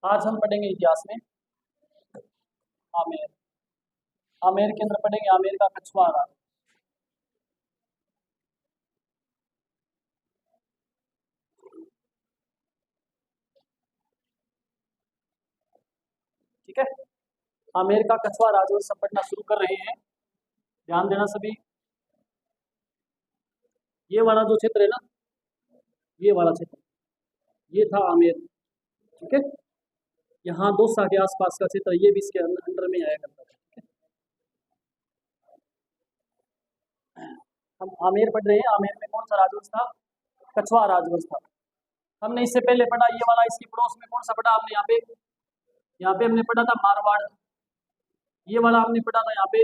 आज हम पढ़ेंगे इतिहास में आमेर। आमेर के अंदर पढ़ेंगे आमेर का कछुआ राज। ठीक है, आमेर का कछुआ राजवंश हम पढ़ना शुरू कर रहे हैं। ध्यान देना सभी। ये वाला जो क्षेत्र है ना, ये वाला क्षेत्र, ये था आमेर। ठीक है, यहाँ दौसा के आसपास का क्षेत्र, ये भी इसके अंडर में आया करता था। ठीक है, हम आमेर पढ़ रहे हैं। आमेर में कौन सा राजवंश था? कछुआ राजवंश था। हमने इससे पहले पढ़ा ये वाला, इसके पड़ोस में कौन सा पढ़ा हमने? यहाँ पे हमने पढ़ा था मारवाड़। ये वाला हमने पढ़ा था यहाँ पे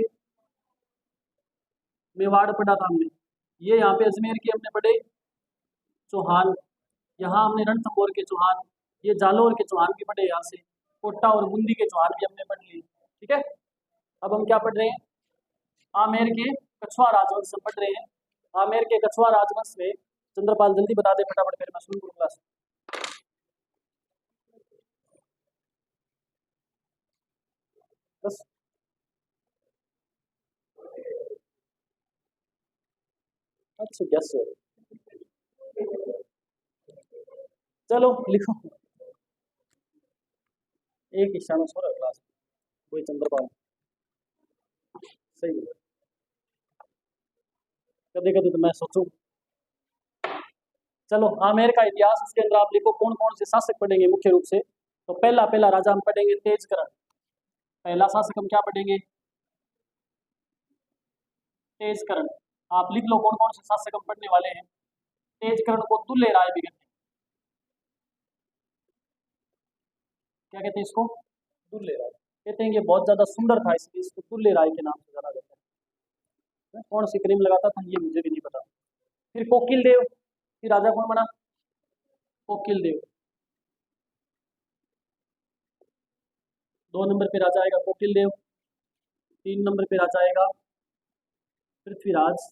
मेवाड़ पढ़ा था हमने। ये यहाँ पे अजमेर के हमने पढ़े चौहान। यहाँ हमने रणथंभौर के चौहान, ये जालौर के चौहान भी पढ़े यहाँ से। कोटा और बूंदी के चौहान भी हमने पढ़ लिए। ठीक है, अब हम क्या पढ़ रहे हैं? आमेर के कछुआ राजवंश हम पढ़ रहे हैं। आमेर के कछुआ राजवंश में चंद्रपाल जल्दी बता दे फटाफट, फिर मैं शुरू करूंगा। बस अच्छा, यस चलो लिखो। एक ही शाम सो रहा क्लास, वही चंद्रपाल। सही है, कभी कभी तो मैं सोचूं। चलो, आमेर का इतिहास, उसके अंदर आप लिखो कौन कौन से शासक पढ़ेंगे मुख्य रूप से। तो पहला पहला राजा हम पढ़ेंगे तेजकरण। पहला शासक हम क्या पढ़ेंगे? तेजकरण। आप लिख लो कौन कौन से शासक हम पढ़ने वाले हैं। तेजकरण को दुल्हे राय भी कहते हैं। क्या कहते हैं इसको? दुल्हे राय कहते हैं। ये बहुत ज्यादा सुंदर था, इसलिए इसको दुल्हे राय के नाम से जाना जाता है। कौन सी क्रीम लगाता था ये मुझे भी नहीं पता। फिर कोकिल देव, फिर राजा कौन बना? कोकिल देव। 2 नंबर पे राजा आएगा कोकिल देव। 3 नंबर पे राजा आएगा पृथ्वीराज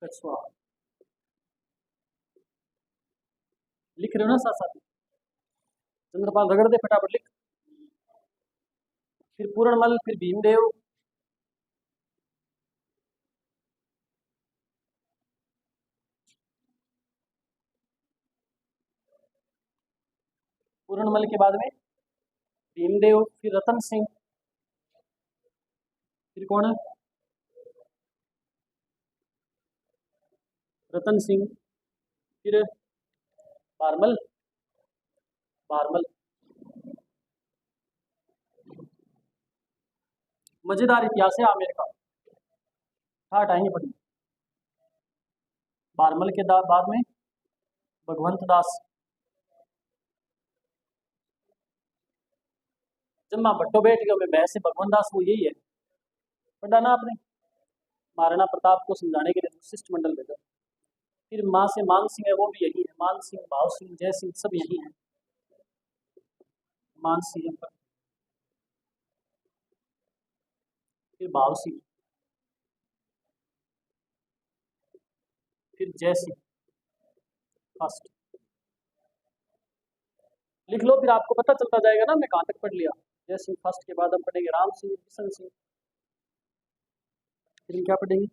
कछुआ। लिख रहे हो ना साथ साथ? चंद्रपाल रगड़ दे फटाफट, लिख। फिर पूरणमल, फिर भीमदेव, पूरणमल के बाद में भीमदेव, फिर रतन सिंह, फिर कौन है? रतन सिंह, फिर बारमल। बारमल। मजेदार इतिहास है आमेर का, हटाएंगे पढ़ी। बारमल के बाद में भगवंत दास। जम्मा भट्टो बैठ गए में बहस से भगवंत दास, वो यही है, पढ़ा ना आपने? महाराणा प्रताप को समझाने के लिए शिष्टमंडल भेजा। फिर माँ से मान सिंह है, वो भी यही है। मान सिंह, भाव सिंह, जय सिंह सब यही है। मान सिंह, फिर भाव सिंह, फिर जय सिंह फर्स्ट। लिख लो, फिर आपको पता चलता जाएगा ना मैं कहाँ तक पढ़ लिया। जय सिंह फर्स्ट के बाद हम पढ़ेंगे राम सिंह, किशन सिंह। फिर हम क्या पढ़ेंगे?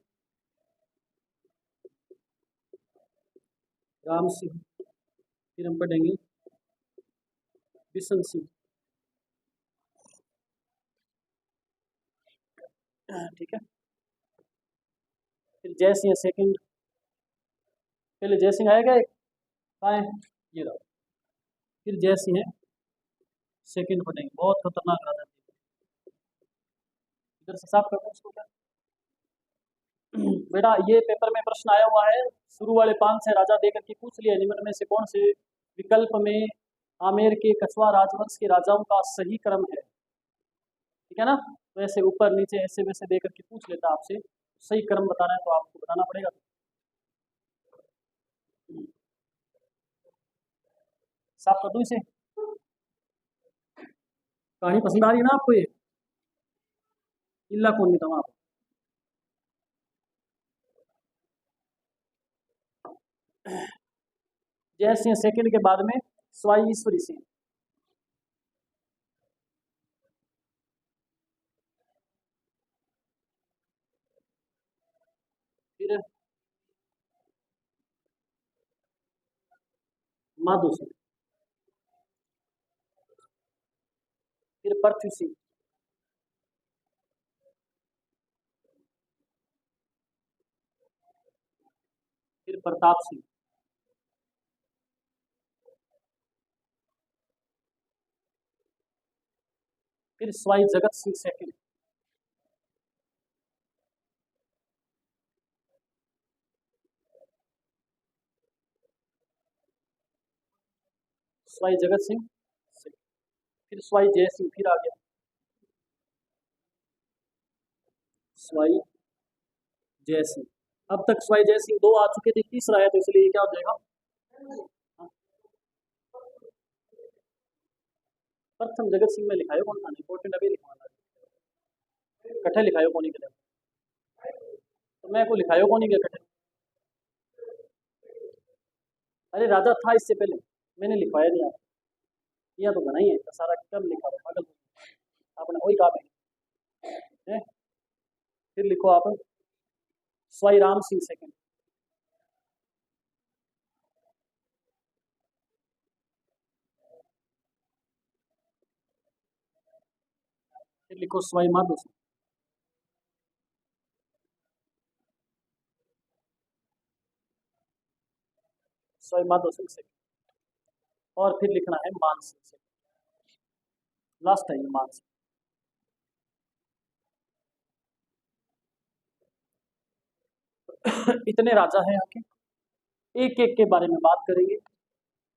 राम सिंह। फिर हम पढ़ेंगे बिशन सिंह। ठीक है, फिर जय सिंह सेकंड। पहले जय सिंह आएगा एक, कहाँ है? ये रहा। फिर जय सिंह है सेकंड पढ़ेंगे, बहुत खतरनाक राजा थे। इधर से साफ कर दो इसको क्या। बेटा ये पेपर में प्रश्न आया हुआ है, शुरू वाले 5 राजा देकर के पूछ लिया निम्न में से कौन से विकल्प में आमेर के कछुआ राजवंश के राजाओं का सही क्रम है। ठीक है ना, तो ऐसे ऊपर नीचे ऐसे वैसे देकर के पूछ लेता आपसे, सही क्रम बताना है तो आपको बताना पड़ेगा। साफ कर दूं इसे? कहानी पसंद आ रही है ना आपको? ये इल्ला कौन नहीं था आप? जय सिंह सेकंड के बाद में सवाई ईश्वरी सिंह। माधो सिंह, फिर पृथ्वी सिंह, फिर प्रताप सिंह, फिर स्वाई जगत सिंह सेकंड, स्वाई जगत सिंह second, फिर स्वाई जय सिंह, फिर आ गया स्वाई जय सिंह। अब तक स्वाई जय सिंह 2 आ चुके थे, तीसरा है, तो इसलिए क्या हो जाएगा? प्रथम जगत सिंह में लिखायो कौन था? इंपोर्टेंट अभी लिखवाना कट्ठे लिखायो कौन के लिए, तो मैं को लिखायो कौन के कट्ठे। अरे राजा था इससे पहले, मैंने लिखवाया नहीं आप किया तो बना ही है तो सारा कब लिखा हुआ पागल आपने वही काम है। फिर लिखो आप स्वाई राम सिंह सेकंड, फिर लिखो स्वाई माधो सिंह, स्वाई माधो सिंह सेकंड, और फिर लिखना है मान सिंह सेकंड, लास्ट है ये मान सिंह। इतने राजा हैं यहाँ के, एक एक के बारे में बात करेंगे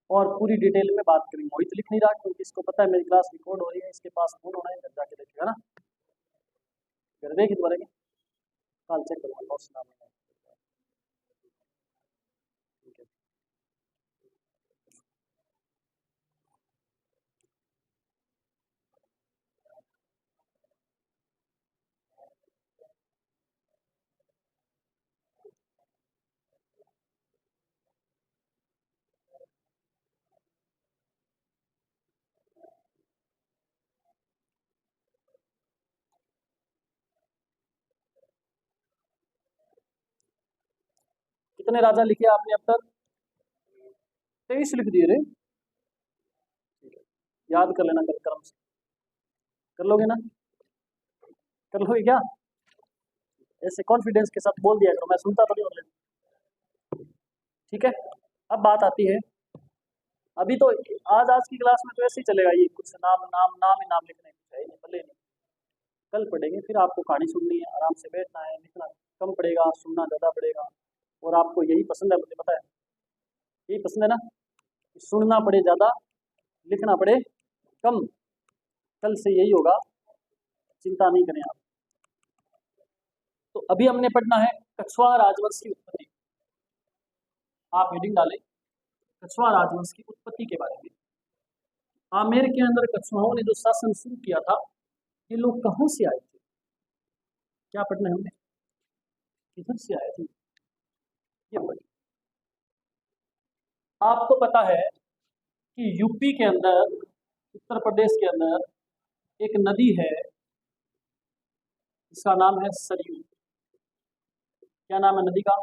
और पूरी डिटेल में बात करेंगे। मोहित लिख नहीं रहा क्योंकि इसको पता है मेरी क्लास रिकॉर्ड हो रही है, इसके पास फोन होना है, घर जाके देखेगा ना, घर देख दोबारा कल चेक करूँगा नोट्स नाम है। ठीक है, कितने राजा लिखे आपने अब तक? 23 लिख दिए रे, याद कर लेना कल क्रम से, कर लोगे ना? कर लोगे क्या? ऐसे कॉन्फिडेंस के साथ बोल दिया करो, मैं सुनता थोड़ी हूँ। ठीक है, अब बात आती है, अभी तो आज की क्लास में तो ऐसे ही चलेगा, ये कुछ नाम नाम नाम ही नाम लिखने कुछ है नहीं, भले नहीं, कल पढ़ेंगे। फिर आपको कहानी सुननी है, आराम से बैठना है, लिखना कम पड़ेगा, सुनना ज़्यादा पड़ेगा। और आपको यही पसंद है, मुझे पता है यही पसंद है ना, सुनना पड़े ज़्यादा, लिखना पड़े कम। कल से यही होगा, चिंता नहीं करें आप। तो अभी हमने पढ़ना है कछवाहा राजवंश की उत्पत्ति। आप हेडिंग डालें कछवाहा राजवंश की उत्पत्ति के बारे में। आमेर के अंदर कछवाहों ने जो शासन शुरू किया था, ये लोग कहाँ से आए थे? क्या पढ़ना है हमने? किधर से आए थे? ये पढ़िए। आपको पता है कि यूपी के अंदर, उत्तर प्रदेश के अंदर एक नदी है जिसका नाम है सरयू। क्या नाम है नदी का?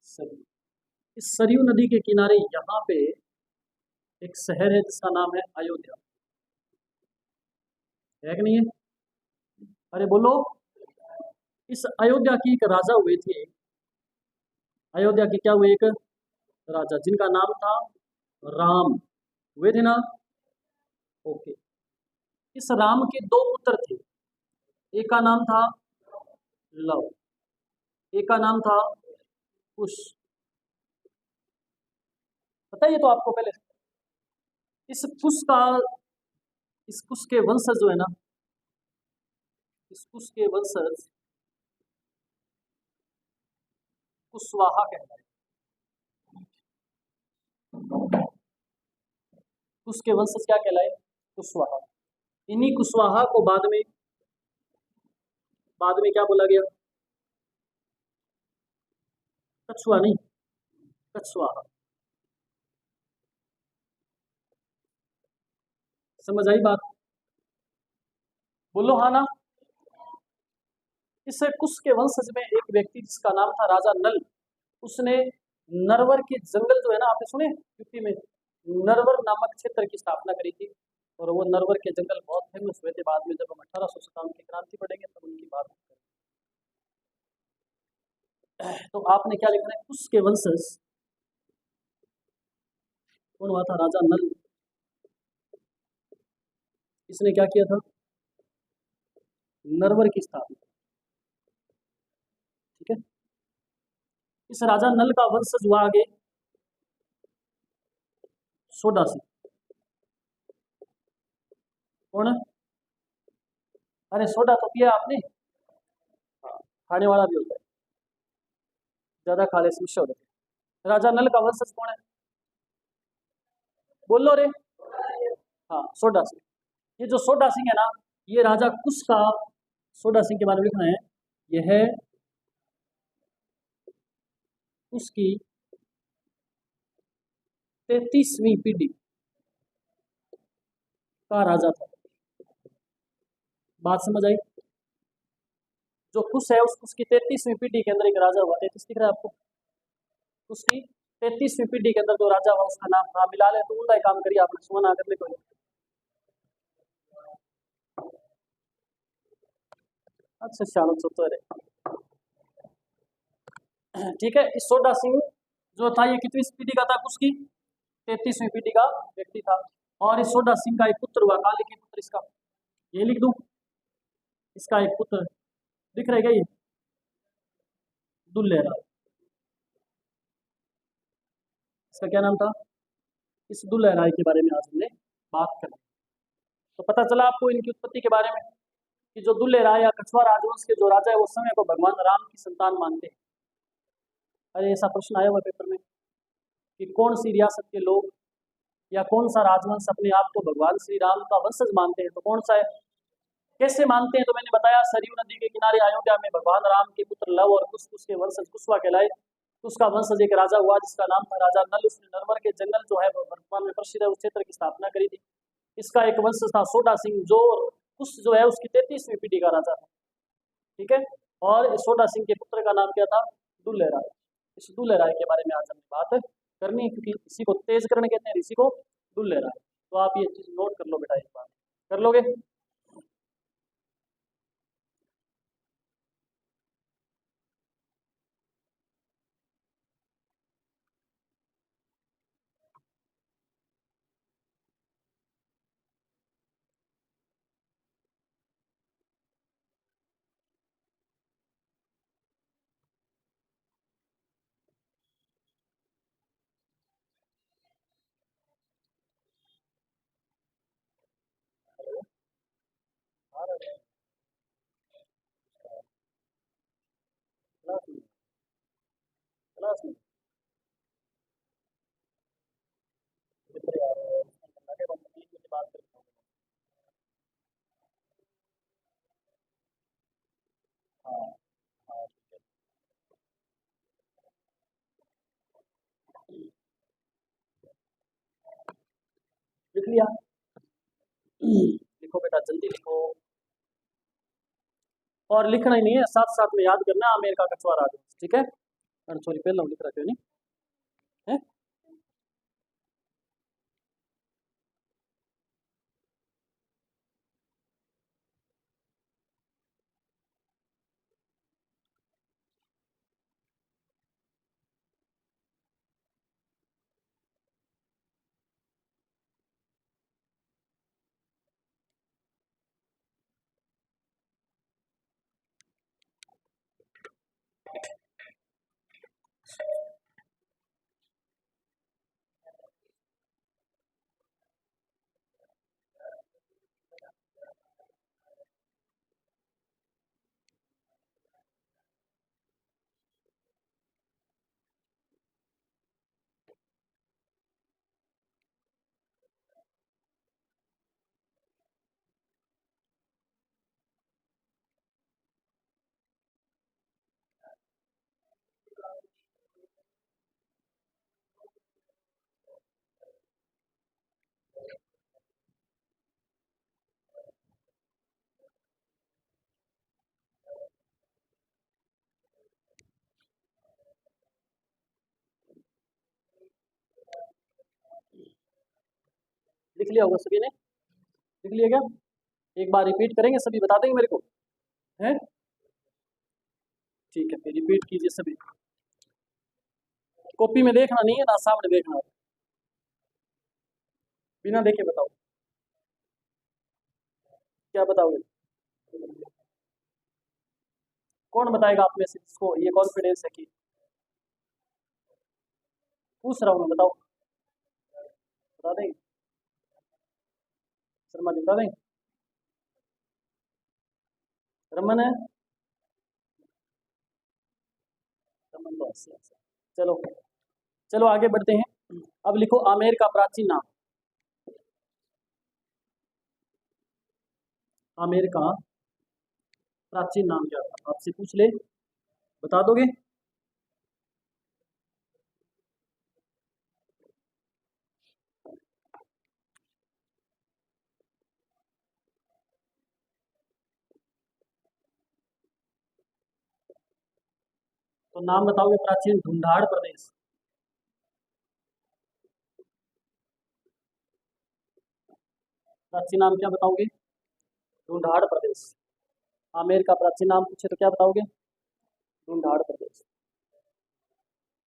सरयू। इस सरयू नदी के किनारे यहाँ पे एक शहर है जिसका नाम है अयोध्या, है कि नहीं है? अरे बोलो। इस अयोध्या की एक राजा हुए थे, अयोध्या के क्या हुए? एक राजा जिनका नाम था राम, हुए थे ना? ओके। इस राम के 2 पुत्र थे, एक का नाम था लव, एक का नाम था कुश। पता है ये तो आपको पहले। इस कुश का, इस कुश के वंशज जो है ना, इस कुश के वंशज कुशवाहा कहलाए। कुश के वंशज क्या कहलाए? कुशवाहा। इन्हीं कुशवाहा को बाद में क्या बोला गया? कछुआ नहीं, कछवाहा। समझ आई बात? बोलो हाँ ना। इस कुश के वंशज में एक व्यक्ति जिसका नाम था राजा नल, उसने नरवर के जंगल जो है ना, आपने सुने यूपी में नरवर नामक क्षेत्र की स्थापना करी थी। और वो नरवर के जंगल बहुत फेमस हुए थे। बाद में जब हम 1857 की क्रांति पढ़ेंगे तब उनकी बात करेंगे। तो आपने क्या लिखना है, उसके वंशज कौन हुआ था, राजा नल। इसने क्या किया था, नरवर की स्थापना। ठीक है, इस राजा नल का वंशज हुआ आगे सोडा सिंह। कौन है, अरे सोडा तो पिया आपने। हाँ, खाने वाला भी होता है, ज्यादा खा ले समस्या हो जाती है। राजा नल का वंशज कौन है, बोलो रे। हाँ, सोडा सिंह। ये जो सोडा सिंह है ना, ये राजा कुश का, सोडा सिंह के बारे में लिखना है, यह है उसकी 33वीं पीढ़ी का राजा था। बात समझ आई। जो कुश है उस उसकी 33वीं पीढ़ी के अंदर एक राजा हुआ। 33 दिख रहा है आपको, उसकी 33वीं पीढ़ी के अंदर जो राजा हुआ उसका नाम था, मिला ले तो उनका काम करिए आपने, सुना करने को। अच्छा चलो तो ठीक है। इस सोडा सिंह जो था ये कितनी पीढ़ी का था, उसकी 33वीं पीढ़ी का व्यक्ति था। और इस सोडा सिंह का एक पुत्र हुआ, कहाँ लिखे पुत्र इसका, ये लिख दूं, इसका एक पुत्र दिख रहा है क्या ये, दुल्ले राय। इसका क्या नाम था, इस दुल्ले राय के बारे में आज हमने बात करी। तो पता चला आपको इनकी उत्पत्ति के बारे में कि जो दुल्ले राय या कछुआ राजवंश के जो राजा है वो समय को भगवान राम की संतान मानते हैं। अरे ऐसा प्रश्न आया हुआ पेपर में कि कौन सी रियासत के लोग या कौन सा राजवंश अपने आप को भगवान श्री राम का वंशज मानते हैं, तो कौन सा है, कैसे मानते हैं। तो मैंने बताया, सरयू नदी के किनारे अयोध्या में भगवान राम के पुत्र लव और कुश उसके वंशज कुशवा कहलाए। उसका वंशज एक राजा हुआ जिसका नाम था राजा नल। उसने नरवर के जंगल जो है वो वर्तमान में प्रसिद्ध है, उस क्षेत्र की स्थापना करी थी। इसका एक वंशज था सोडा सिंह, जो कुश जो है उसकी 33वीं पीढ़ी का राजा था। ठीक है, और इस सोडा सिंह के पुत्र का नाम क्या था, दुल्हे राय। इस दुल्हे राय के बारे में आज हमने बात करनी है, क्योंकि इसी को तेज करण कहते हैं, इसी को दुल्हे राय। तो आप ये चीज नोट कर लो बेटा, एक बार कर लोगे। लिख लिया, लिखो बेटा जल्दी लिखो। और लिखना ही नहीं है, साथ साथ में याद करना आमेर का कछुआ राज। ठीक है, अरे सॉरी पहले लिख रहा क्यों नहीं है। लिख लिया होगा सभी ने, लिख लिया क्या? एक बार रिपीट करेंगे, सभी बता देंगे मेरे को, है? ठीक है, फिर रिपीट कीजिए सभी। कॉपी में देखना नहीं है ना, सामने देखना है। बिना देखे बताओ, क्या बताओगे? कौन बताएगा आप में से जिसको ये कॉन्फिडेंस है कि, पूछ रहा हूँ मैं, बताओ, बता देंगे? शर्मा जी बता देंगे? रमन है? रमन तो हंसी हंसी। चलो चलो आगे बढ़ते हैं। अब लिखो आमेर का प्राचीन नाम। आमेर का प्राचीन नाम क्या था, आपसे पूछ ले, बता दोगे? तो नाम बताओगे, प्राचीन ढूंढाड़ प्रदेश। प्राचीन नाम क्या बताओगे? ढूंढाड़ प्रदेश। आमेर का प्राचीन नाम पूछे तो क्या बताओगे? ढूंढाड़ प्रदेश।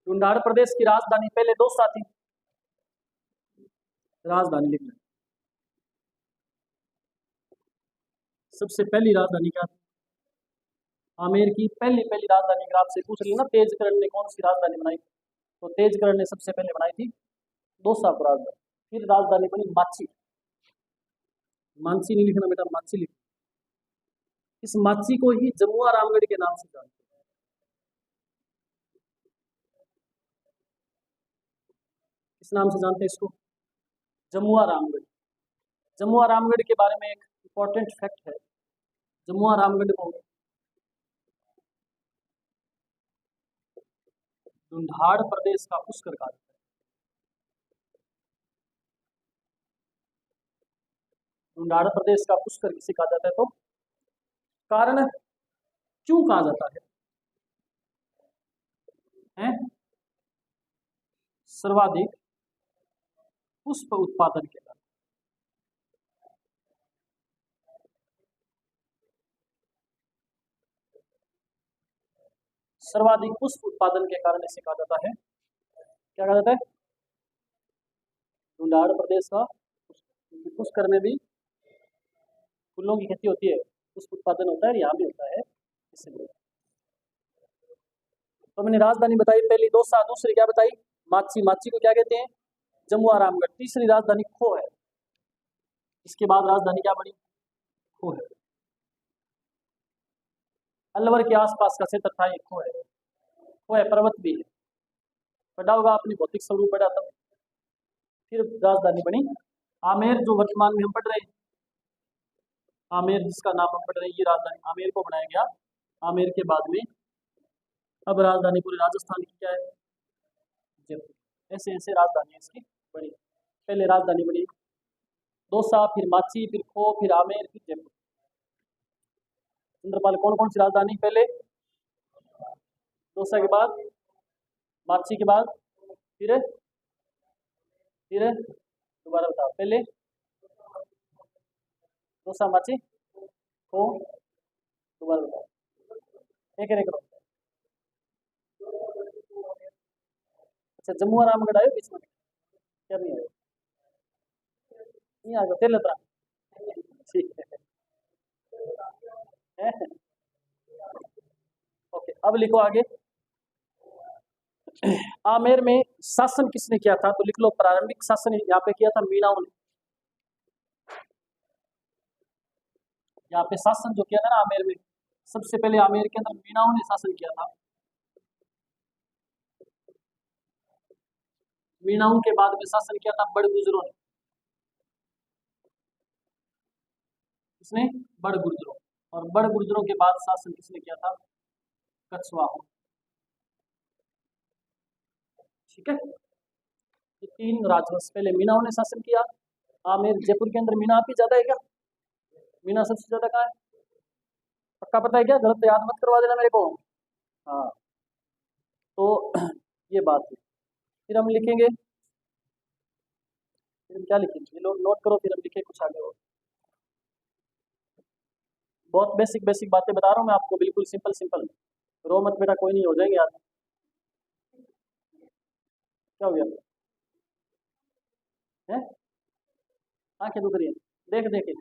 ढूंढाड़ प्रदेश की राजधानी पहले दो थी। राजधानी लिख लें। सबसे पहली राजधानी क्या थी? आमेर की पहली पहली राजधानी अगर आपसे पूछ रही है ना, तेजकरण ने कौन सी राजधानी बनाई, तो तेजकरण ने सबसे पहले बनाई थी दोसा को राजधानी। फिर राजधानी बनी माची। मानसी नहीं लिखना बेटा, माची लिख। इस माची को ही जमुआ रामगढ़ के नाम से जानते हैं। किस नाम से जानते हैं इसको? जमुआ रामगढ़। जमुआ रामगढ़ के बारे में एक इंपॉर्टेंट फैक्ट है। जमुआ रामगढ़ को ढूंढाड़ प्रदेश का पुष्कर कहा जाता है। ढूंढाड़ प्रदेश का पुष्कर किसे कहा जाता है? तो कारण क्यों कहा जाता है? सर्वाधिक पुष्प उत्पादन के कारण। सर्वाधिक पुष्प उत्पादन के कारण इसे कहा जाता है, क्या कहा जाता है? ढूंढाड़ प्रदेश का पुष्कर में भी फूलों की खेती होती है, पुष्प उत्पादन होता है, यहाँ भी होता है, इसलिए। तो मैंने राजधानी बताई पहली दोसा, दूसरी क्या बताई? माची। माची को क्या कहते हैं? जमुआ रामगढ़। तीसरी राजधानी खो है। इसके बाद राजधानी क्या बनी? खो है। अलवर के आसपास का क्षेत्र था, ये खो है। खो है पर्वत भी है, पढ़ा होगा आपने, भौतिक स्वरूप पढ़ा था। फिर राजधानी बनी आमेर, जो वर्तमान में हम पढ़ रहे हैं। आमेर जिसका नाम हम पढ़ रहे हैं, ये राजधानी आमेर को बनाया गया। आमेर के बाद में अब राजधानी पूरे राजस्थान की क्या है? जयपुर। ऐसे ऐसे राजधानी इसकी बनी। पहले राजधानी बनी दौसा, फिर माची, फिर खो, फिर आमेर, फिर जयपुर। चंद्रपाल, कौन कौन सी राजधानी? पहले दौसा के बाद माची के बाद फिर दोबारा बताओ। पहले दौसा, माची, खो, दोबारा बताओ। एक एक करो। अच्छा, जम्मू और रामगढ़ आयो बीच में? क्या नहीं आयो? नहीं आएगा तेल लतरा। ठीक है। ओके, अब लिखो आगे। आमेर में शासन किसने किया था? तो लिख लो, प्रारंभिक शासन यहाँ पे किया था मीणाओं ने। यहाँ पे शासन जो किया था ना आमेर में, सबसे पहले आमेर के अंदर मीणाओं ने शासन किया था। मीणाओं के बाद में शासन किया था बड़ गुजरों ने। किसने? बड़ गुर्जरों। और बड़ गुर्जरों के बाद शासन किसने किया था? कछवाहों। ठीक है, ये तीन राजवंश, पहले मीणाओं ने शासन किया। आमेर जयपुर के अंदर मीना आप ही ज्यादा है क्या? मीना सबसे ज्यादा कहाँ है? पक्का पता है क्या? गलत याद मत करवा देना मेरे को। हाँ, तो ये बात है। फिर हम लिखेंगे फिर हम क्या लिखेंगे, ये लोग नोट करो, फिर हम लिखे कुछ आगे और। बहुत बेसिक बेसिक बातें बता रहा हूँ मैं आपको, बिल्कुल सिंपल सिंपल। रो मत बेटा, कोई नहीं, हो जाएंगे यार। क्या हो गया है? आंखें दुख रही है, देख देख के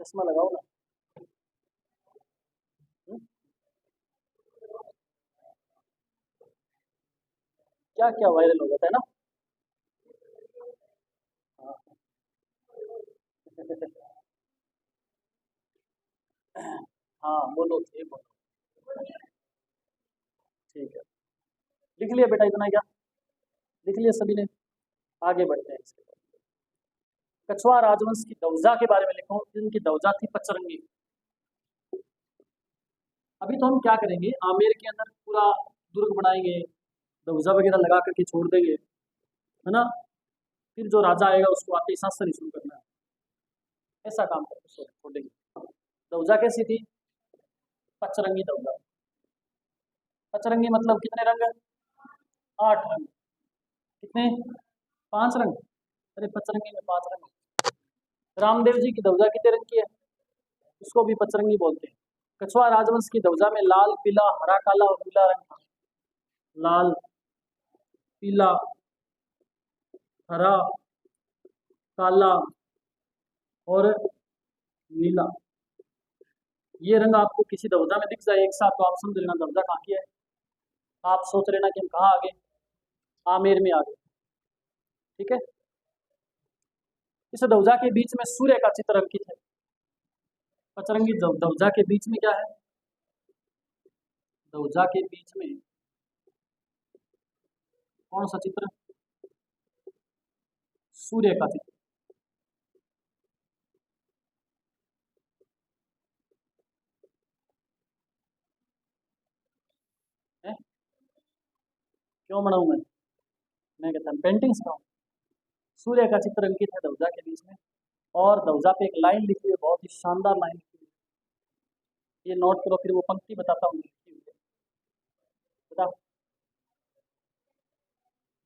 चश्मा लगाओ ना। हम्म? क्या क्या वायरल हो जाता है ना। हाँ बोलो, ठीक बोलो, ठीक है। लिख लिया बेटा, इतना ही क्या, लिख लिया सभी ने? आगे बढ़ते हैं इसके बाद। कछुआ राजवंश की दौजा के बारे में लिखो, इनकी दौजा थी पचरंगी। अभी तो हम क्या करेंगे, आमेर के अंदर पूरा दुर्ग बनाएंगे, दौजा वगैरह लगा करके छोड़ देंगे, है ना। फिर जो राजा आएगा उसको आते ही शासन शुरू करना है, ऐसा काम करके छोड़ देंगे। दौजा कैसी थी? पचरंगी दौजा। पचरंगी मतलब कितने रंग? 8 रंग। कितने? 5 रंग। अरे पचरंगी में 5 रंग। रामदेव जी की दौजा कितने रंग की है? उसको भी पचरंगी बोलते हैं। कछुआ राजवंश की दौजा में लाल, पीला, हरा, काला और नीला रंग था। लाल, पीला, हरा, काला और नीला, ये रंग आपको किसी दौजा में दिख जाए एक साथ, तो आप समझ लेना दौजा कहाँ की है। आप सोच लेना कि हम कहाँ आ गए, आमेर में आ गए। ठीक है। इस दौजा के बीच में सूर्य का चित्र अंकित है। पचरंगी दौजा के बीच में क्या है? दौजा के बीच में कौन सा चित्र? सूर्य का चित्र। है? क्यों बनाऊं मैं कहता हूँ पेंटिंग्स बनाऊं। सूर्य का चित्र अंकित है दौजा के बीच में, और दौजा पे एक लाइन लिखी हुई है, बहुत ही शानदार लाइन लिखी हुई है। ये नोट करो, फिर वो पंक्ति बताता हूँ लिखी हुई है। बताओ,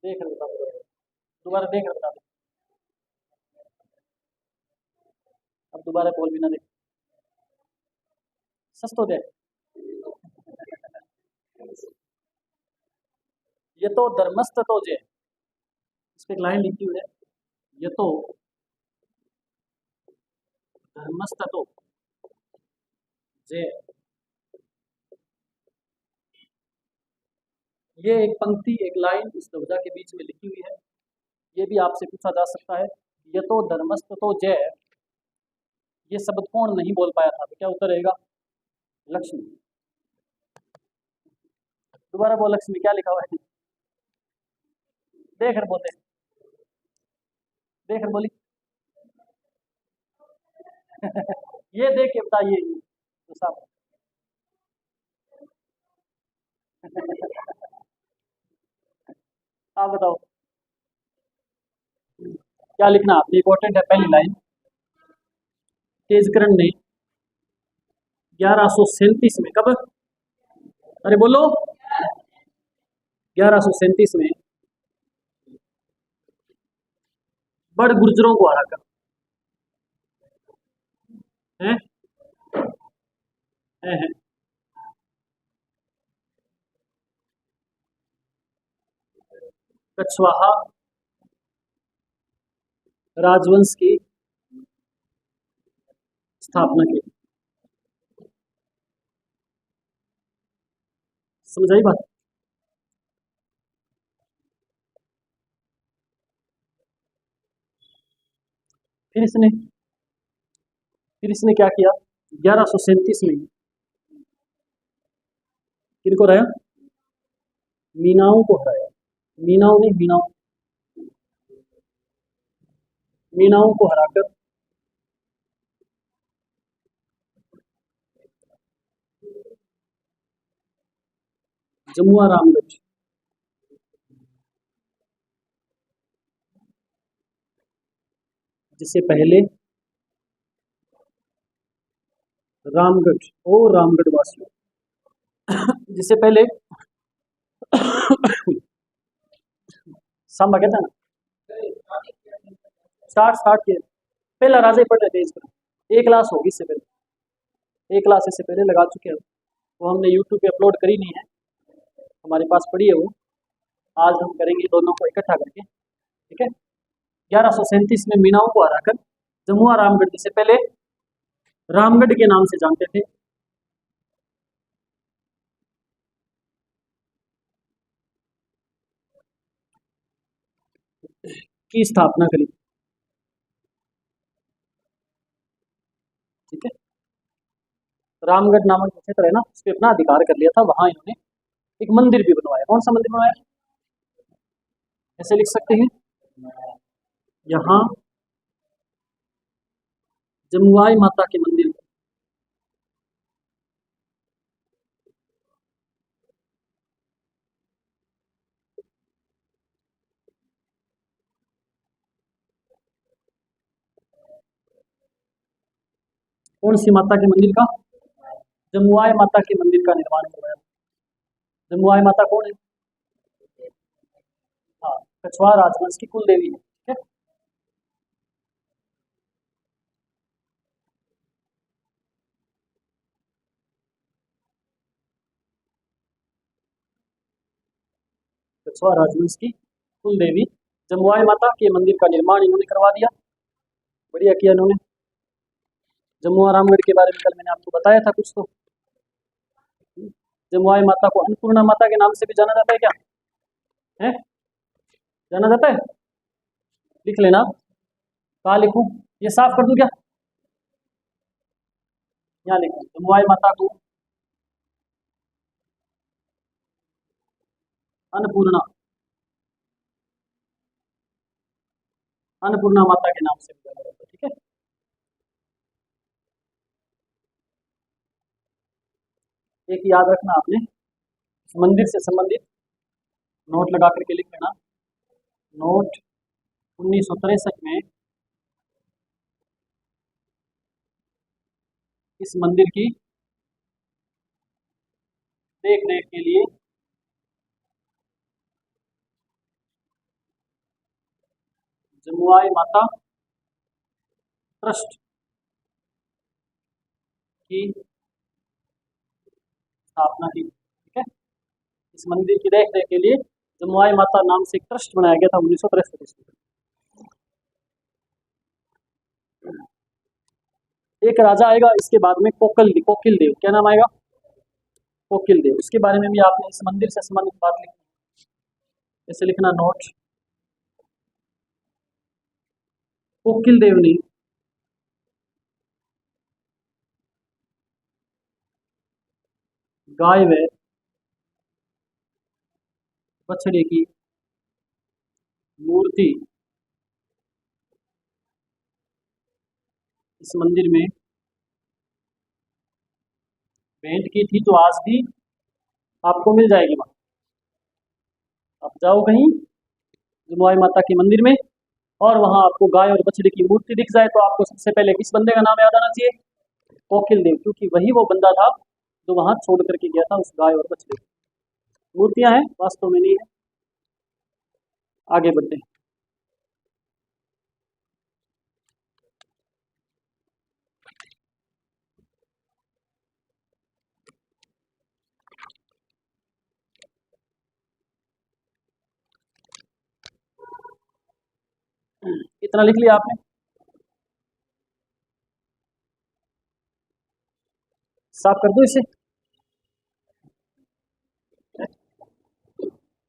देख रहे बताओ, दोबारा देख रहे बता दो। अब दोबारा बोल भी ना, देख सच तो दे। ये तो धर्मस्थ तो जे, इस पे एक लाइन लिखी हुई है, ये तो धर्मस्थ तो जे। ये एक पंक्ति, एक लाइन इस दौजा के बीच में लिखी हुई है। ये भी आपसे पूछा जा सकता है, ये तो धर्मस्थ तो जय, ये शब्द कौन नहीं बोल पाया था, तो क्या उत्तर रहेगा? लक्ष्मी। दोबारा बोल, लक्ष्मी क्या लिखा हुआ है? देख कर बोलते, देख कर बोली। ये देख के बताइए, तो साहब आप बताओ क्या लिखना आपने, इंपॉर्टेंट है पहली लाइन। तेजकरण ने 1137 में, कब? अरे बोलो, 1137 में बड़ गुर्जरों को हराकर, हैं हैं, कछवाहा राजवंश की स्थापना की। समझ आई बात? फिर इसने फिर इसने क्या किया? 1137 में किनको हराया? मीनाओं को हराया। मीनाओं नहीं, मीनाओं, मीनाओं को हराकर जमुआ रामगढ़, जिसे पहले रामगढ़, ओ रामगढ़ वासियों, जिसे पहले सांबा कहता है ना, स्टार्ट किया, पहला राजा ही पढ़ रहे थे इस पर। एक क्लास होगी इससे पहले, एक क्लास इससे पहले लगा चुके हैं, वो हमने यूट्यूब पे अपलोड करी नहीं है, हमारे पास पड़ी है वो। आज हम करेंगे दोनों को इकट्ठा करके, ठीक है। 1137 में मीनाओं को हराकर जमुआ रामगढ़, जिसे पहले रामगढ़ के नाम से जानते थे, की स्थापना करी, ठीक है। रामगढ़ नामक जो क्षेत्र है ना, उस पर अपना अधिकार कर लिया था, वहां इन्होंने एक मंदिर भी बनवाया। कौन सा मंदिर बनवाया, ऐसे लिख सकते हैं, यहाँ जमुआई माता के मंदिर, कौन सी माता के मंदिर का, जमुआई माता के मंदिर का निर्माण करवाया। जमुआई माता कौन है, हाँ, कछवाहा राजवंश की कुल देवी है, ठीक है। कछवाहा राजवंश की कुल देवी जमुआई माता के मंदिर का निर्माण इन्होंने करवा दिया, बढ़िया किया इन्होंने। जमुआ रामगढ़ के बारे में कल मैंने आपको बताया था कुछ तो। जमुआई माता को अन्नपूर्णा माता के नाम से भी जाना जाता है क्या, है जाना जाता है, लिख लेना। कहाँ लिखूं, ये साफ कर दूं क्या, यहाँ लिखूं, जमुआई माता को अन्नपूर्णा, अन्नपूर्णा माता के नाम से भी जाना जाता है, ठीक है। एक याद रखना आपने, इस मंदिर से संबंधित नोट लगा करके लिख लेना। नोट 1963 में इस मंदिर की देख रेख के लिए जमुआई माता ट्रस्ट की स्थापना की, ठीक है। इस मंदिर की देख रेख के लिए जमुआई माता नाम से एक ट्रस्ट बनाया गया था 1963 ईस्वी में। एक राजा आएगा इसके बाद में, कोकिल देव, क्या नाम आएगा, कोकिल देव, उसके बारे में भी आपने इस मंदिर से संबंधित बात लिखी, जैसे लिखना नोट, कोकिल देव ने गाय व बछड़े की मूर्ति इस मंदिर में भेंट की थी, जो आज भी आपको मिल जाएगी वहां। आप जाओ कहीं जमुआई माता के मंदिर में और वहां आपको गाय और बछड़े की मूर्ति दिख जाए, तो आपको सबसे पहले किस बंदे का नाम याद आना चाहिए, कोकिल देव, क्योंकि वही वो बंदा था जो वहां छोड़ करके गया था उस गाय और बछड़े को। मूर्तियां हैं, वास्तव में नहीं है। आगे बढ़ते हैं। इतना लिख लिया आपने, साफ कर दो इसे,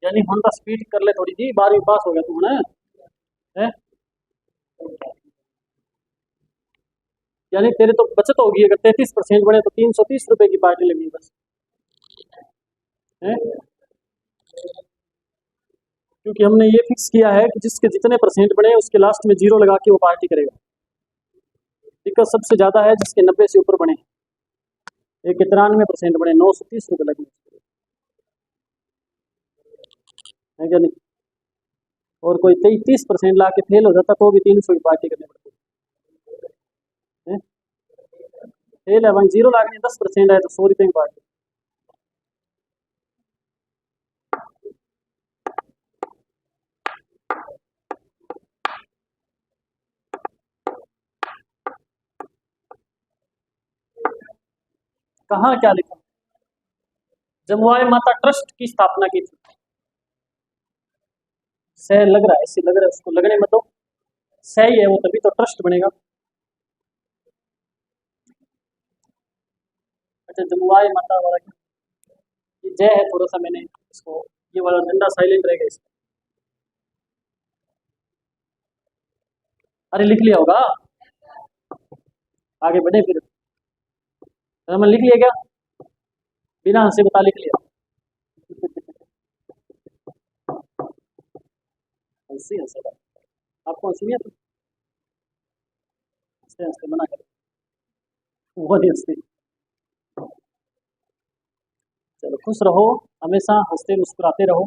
यानी हम तो स्पीड कर ले थोड़ी सी, 12वीं पास हो गया तू ना, है, यानी तेरे तो बचत होगी, अगर 33% बढ़े तो 330 रुपए की पार्टी लगी बस, है, क्योंकि हमने ये फिक्स किया है कि जिसके जितने परसेंट बढ़े उसके लास्ट में जीरो लगा के वो पार्टी करेगा। दिक्कत सबसे ज्यादा है जिसके 90 से ऊपर बढ़े, एक 93% बढ़े, 930 रुपये लगे, है क्या नहीं। और कोई 30% ला के फेल हो जाता तो भी 300 की पार्टी करनी पड़ती है, फेल है वहीं जीरो लागने, 10% आए तो 100 रुपये की पार्टी। कहाँ क्या लिखा? जमुआई माता ट्रस्ट की स्थापना की थी। सह लग रहा है, ऐसे लग रहा है, उसको लगने मत दो, सही है वो, तभी तो ट्रस्ट बनेगा। अच्छा, जमुआई माता वाला ये जय है, थोड़ा सा मैंने इसको, ये वाला डंडा साइलेंट रहेगा इसका। अरे लिख लिया होगा, आगे बढ़े फिर। रमन लिख लिया क्या? बिना हंसे बता, लिख लिया? हंसी हंसे आपको हंसी नहीं आती? हंसते हंसते मना करो, वो नहीं हंसती। चलो खुश रहो, हमेशा हंसते मुस्कुराते रहो,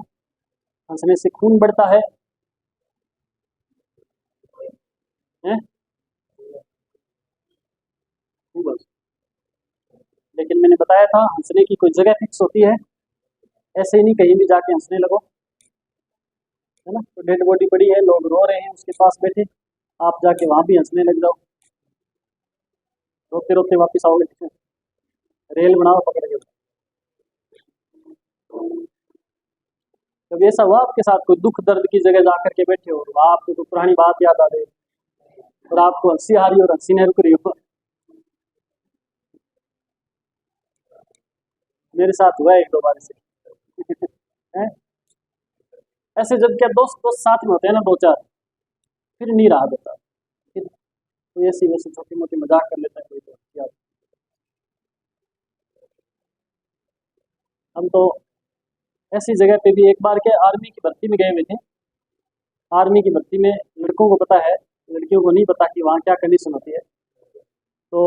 हंसने से खून बढ़ता है, हैं? खूब हंसो। लेकिन मैंने बताया था हंसने की कोई जगह फिक्स होती है, ऐसे ही नहीं कहीं भी जाके हंसने लगो, है ना? तो डेड बॉडी पड़ी है, लोग रो रहे हैं उसके पास बैठे, आप जाके वहां भी हंसने लग जाओ, रोते रोते वापस आओगे। रेल बनाओ पकड़ के। कभी ऐसा हुआ आपके साथ कोई दुख दर्द की जगह जाकर के बैठे हो और वहां आपको कोई पुरानी बात याद आ गई और आपको हंसी आ रही हो और हंसी नहीं रुक रही हो? मेरे साथ हुआ है एक दो बार से। हैं? ऐसे जब क्या दोस्त दोस्त साथ में होते हैं ना दो चार, फिर नहीं रहा जाता, फिर कोई ऐसी वैसी छोटी मोटी मजाक कर लेता है कोई, तो यार हम तो ऐसी जगह पे भी एक बार के आर्मी की भर्ती में गए हुए थे। आर्मी की भर्ती में लड़कों को पता है, लड़कियों को नहीं पता कि वहाँ क्या कंडीशन होती है। तो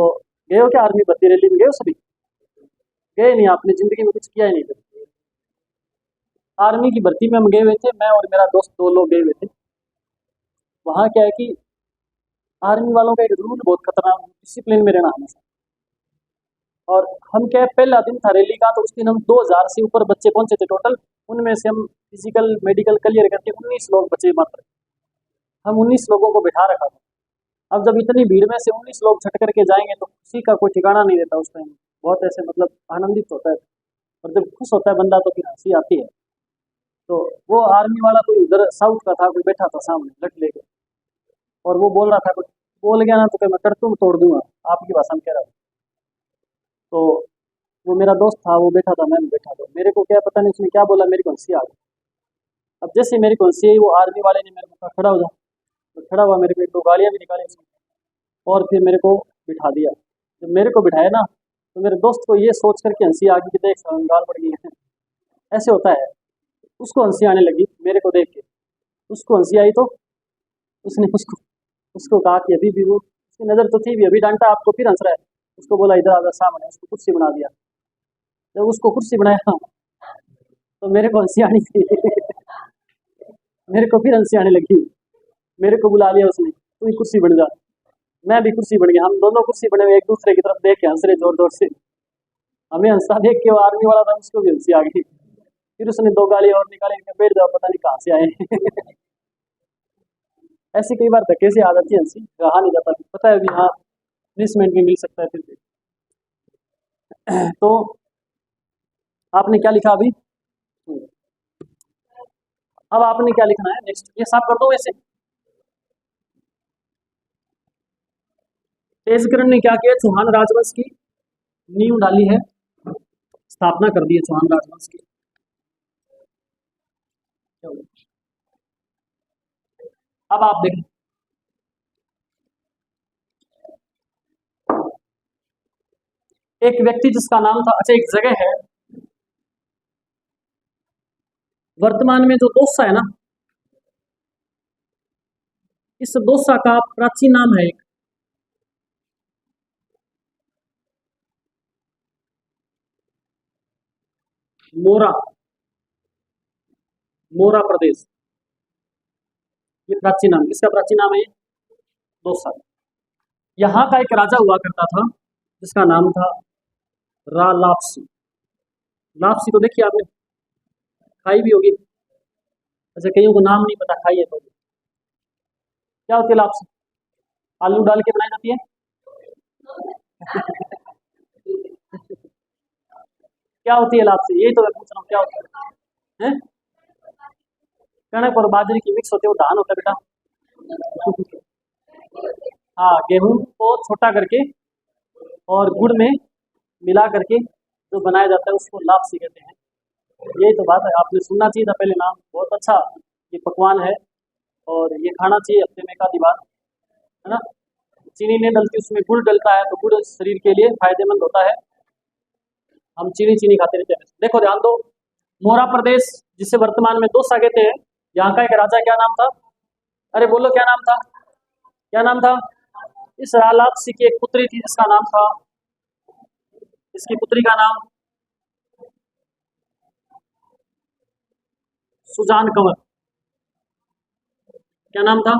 गए हो क्या आर्मी भर्ती रैली में, गए हो सभी? गए नहीं, आपने जिंदगी में कुछ किया ही नहीं था। आर्मी की भर्ती में हम गए हुए थे, मैं और मेरा दोस्त, दो लोग गए हुए थे। वहाँ क्या है कि आर्मी वालों का एक रूल बहुत खतरनाक, डिसिप्लिन में रहना हमेशा। और हम क्या है, पहला दिन था रैली का, तो उस दिन हम 2000 से ऊपर बच्चे पहुंचे थे टोटल। उनमें से हम फिजिकल मेडिकल क्लियर करके 19 लोग बचे मात्र। हम 19 लोगों को बिठा रखा था। अब जब इतनी भीड़ में से 19 लोग छट करके जाएंगे तो खुशी का कोई ठिकाना नहीं रहता उस टाइम। बहुत ऐसे मतलब आनंदित होता है, और जब खुश होता है बंदा तो फिर हंसी आती है। तो वो आर्मी वाला कोई उधर साउथ का था, कोई बैठा था सामने लट लेके, और वो बोल रहा था, कुछ बोल गया ना तो क्या मैं करतूम तोड़ दूंगा, आपकी भाषा में कह रहा था। तो वो मेरा दोस्त था, वो बैठा था, मैं भी बैठा था, मेरे को क्या पता नहीं उसने क्या बोला, मेरी को हंसी आ गई। अब जैसे मेरी को हंसी आई, वो आर्मी वाले ने मेरे को कहा खड़ा हो जा। तो खड़ा हुआ, मेरे को एक दो गालियाँ भी निकाली उसने, और फिर मेरे को बिठा दिया। जब मेरे को बिठाया ना, तो मेरे दोस्त को ये सोच करके हंसी आ गई कि देख गाल पड़ गई है, ऐसे होता है। उसको हंसी आने लगी मेरे को देख के, उसको हंसी आई तो उसने उसको उसको कहा कि अभी भी वो, उसकी नज़र तो थी भी, अभी डांटा आपको फिर हंस रहा है। उसको बोला इधर आजा सामने, उसको कुर्सी बना दिया। जब उसको कुर्सी बनाया तो मेरे को हंसी आनी थी। मेरे को फिर हंसी आने लगी। मेरे को बुला लिया उसने, तू ही कुर्सी बन जा। मैं भी कुर्सी बन गया, हम दोनों कुर्सी बने हुए एक दूसरे की तरफ देख के हंस रहे जोर जोर से। हमें हंसता देख के वो आर्मी वाला था, उसको भी हंसी आ गई। फिर उसने दो गाली और निकाली कि बैठ जाओ, पता नहीं कहाँ से आए। ऐसी कई बार धक्के से आ जाती है हंसी, रहा नहीं जाता, पता है अभी हाँ पनिशमेंट भी मिल सकता है फिर भी। तो आपने क्या लिखा अभी? अब आपने क्या लिखना है नेक्स्ट, ये साफ कर दो वैसे। तेजकरण ने क्या किया, चौहान राजवंश की नींव डाली है, स्थापना कर दी है चौहान राजवंश की। अब आप देखें, एक व्यक्ति जिसका नाम था, अच्छा एक जगह है वर्तमान में जो दौसा है ना, इस दौसा का प्राचीन नाम है एक मोरा, मोरा प्रदेश। ये प्राचीन नाम, इसका प्राचीन नाम है दौसा। यहाँ का एक राजा हुआ करता था जिसका नाम था रा लापसी। लापसी तो देखिए आपने खाई भी होगी, ऐसे कईयों को नाम नहीं पता, खाई है तो। क्या होती है लापसी? आलू डाल के बनाई जाती है। क्या होती है लापसी? यही तो मैं पूछ रहा हूँ, क्या होता है? हैं? कणक और बाजरे की मिक्स होती है, वो धान होता है बेटा। हाँ, गेहूं को छोटा करके और गुड़ में मिला करके जो बनाया जाता है उसको लापसी कहते हैं। यही तो बात है, आपने सुनना चाहिए था पहले नाम। बहुत अच्छा ये पकवान है और ये खाना चाहिए हफ्ते में एक आधी बार, है ना। चीनी नहीं डलती उसमें, गुड़ डलता है, तो गुड़ शरीर के लिए फायदेमंद होता है। हम चीनी चीनी खाते रहते हैं। देखो ध्यान दो, मोरा प्रदेश जिसे वर्तमान में दोसा कहते हैं, यहाँ का एक राजा क्या नाम था? अरे बोलो क्या नाम था? क्या नाम था? इस लापसी की एक पुत्री थी जिसका नाम था, इसकी पुत्री का नाम सुजान कंवर। क्या नाम था?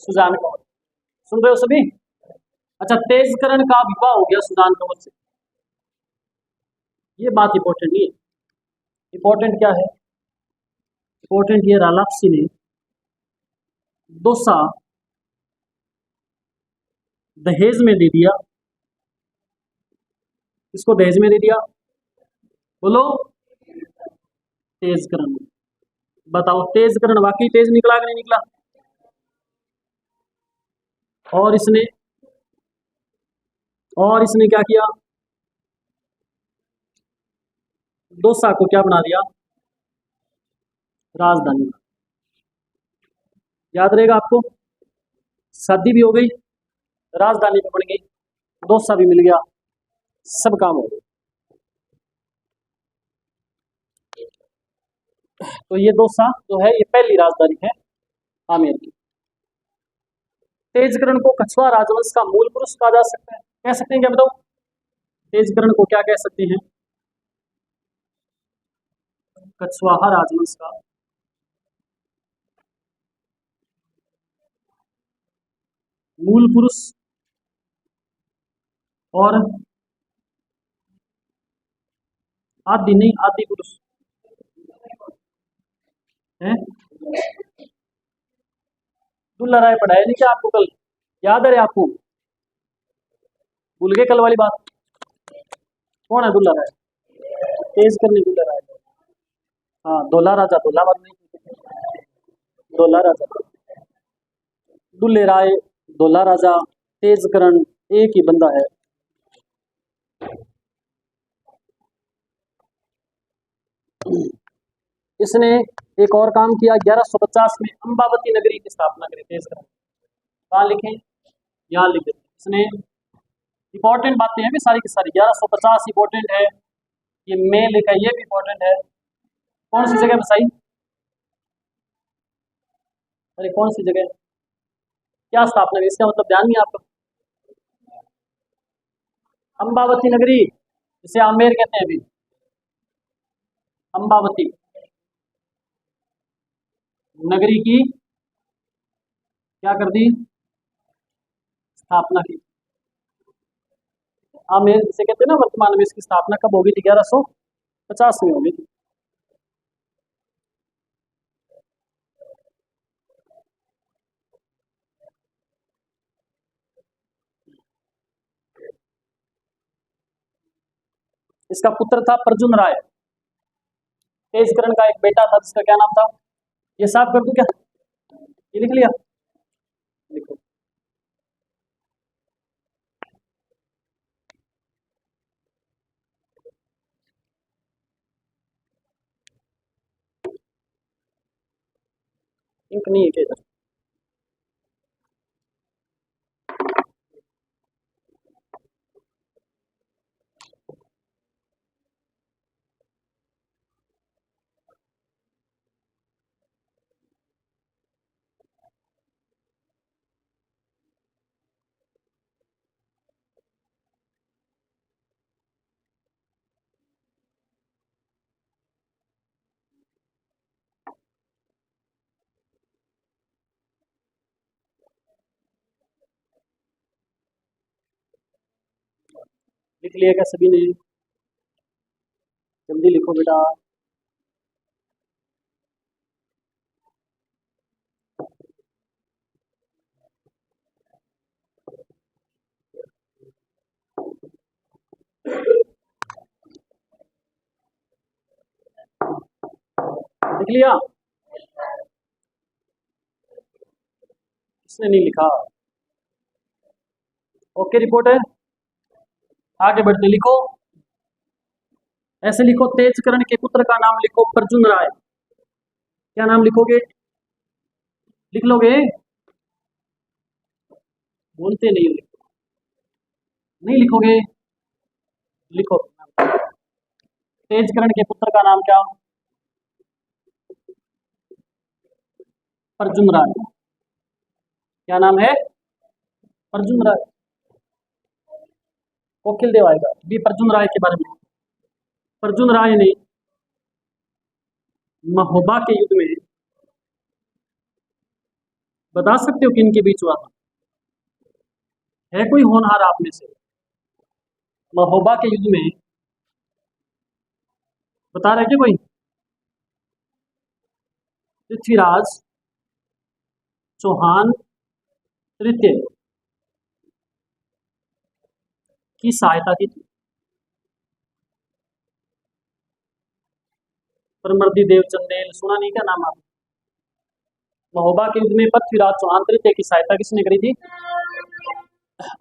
सुजान कंवर। सुन रहे हो सभी? अच्छा, तेजकरण का विवाह हो गया सुजान कंवर से, ये बात इंपॉर्टेंट नहीं है। इंपॉर्टेंट क्या है? इंपॉर्टेंट ये लापसी ने डोसा दहेज में दे दिया। इसको दहेज में दे दिया, बोलो। तेजकरण। बताओ तेजकरण वाकई तेज निकला कि नहीं निकला? और इसने क्या किया? डोसा को क्या बना दिया? राजधानी। याद रहेगा आपको। शादी भी हो गई, राजधानी भी बन गई, डोसा भी मिल गया, सब काम हो गए। तो ये डोसा जो है ये पहली राजधानी है आमेर की। तेजकरण को कछुआ राजवंश का मूल पुरुष कहा जा सकता है, कह सकते हैं क्या बताओ? तेजकरण को क्या कह सकते हैं? कछवाहा राजवंश का मूल पुरुष और आदि नहीं, आदि पुरुष है। दुल्ला राय पढ़ाया नहीं क्या आपको कल? याद है आपको? भूल गए कल वाली बात? कौन है दुल्ला राय? तेज करने दुल्ला राय। हाँ, धोला राजा, धोला नहीं, धोला राजा, दुल्ले राय, धोला राजा, तेजकरण एक ही बंदा है। इसने एक और काम किया, 1150 में अंबावती नगरी की स्थापना करी तेजकरण। कहाँ लिखे? यहाँ लिखे। इसने इंपॉर्टेंट बातें हैं भी सारी की सारी, 1150 इंपॉर्टेंट है, ये मैं लिखा है ये भी इंपॉर्टेंट है। कौन सी जगह बताई? अरे कौन सी जगह? क्या स्थापना की, इसका मतलब ध्यान नहीं आपका? अंबावती नगरी, जिसे आमेर कहते हैं अभी, अंबावती नगरी की क्या कर दी? स्थापना की। आमेर जिसे कहते हैं ना वर्तमान में, इसकी स्थापना कब होगी थी? 1150 में होगी थी। इसका पुत्र था प्रजुन राय। तेजकरण का एक बेटा था जिसका क्या नाम था? ये साफ कर दूं क्या? ये लिख लिया? लिखो। इंक नहीं है क्या इधर? लिख लिया क्या सभी ने? जल्दी लिखो बेटा। लिया? इसने नहीं लिखा। ओके रिपोर्ट है, आगे बढ़ते लिखो। ऐसे लिखो, तेजकरण के पुत्र का नाम लिखो प्रद्युम्न राय। क्या नाम लिखोगे? लिख लोगे? बोलते नहीं हो, नहीं लिखोगे? लिखो। तेजकरण के पुत्र का नाम क्या? प्रद्युम्न राय। क्या नाम है? प्रद्युम्न राय। कोकिल देव आएगा भी प्रद्युम्न राय के बारे में। प्रद्युम्न राय ने महोबा के युद्ध में, बता सकते हो किन के बीच हुआ था? है कोई होनहार आप में से? महोबा के युद्ध में बता रहे क्या कोई? पृथ्वीराज चौहान तृतीय की सहायता की थी। परमर्दी देव चंदेल सुना नहीं क्या नाम आप? महोबा के युद्ध में पृथ्वीराज चौहान तृतीय की सहायता किसने करी थी?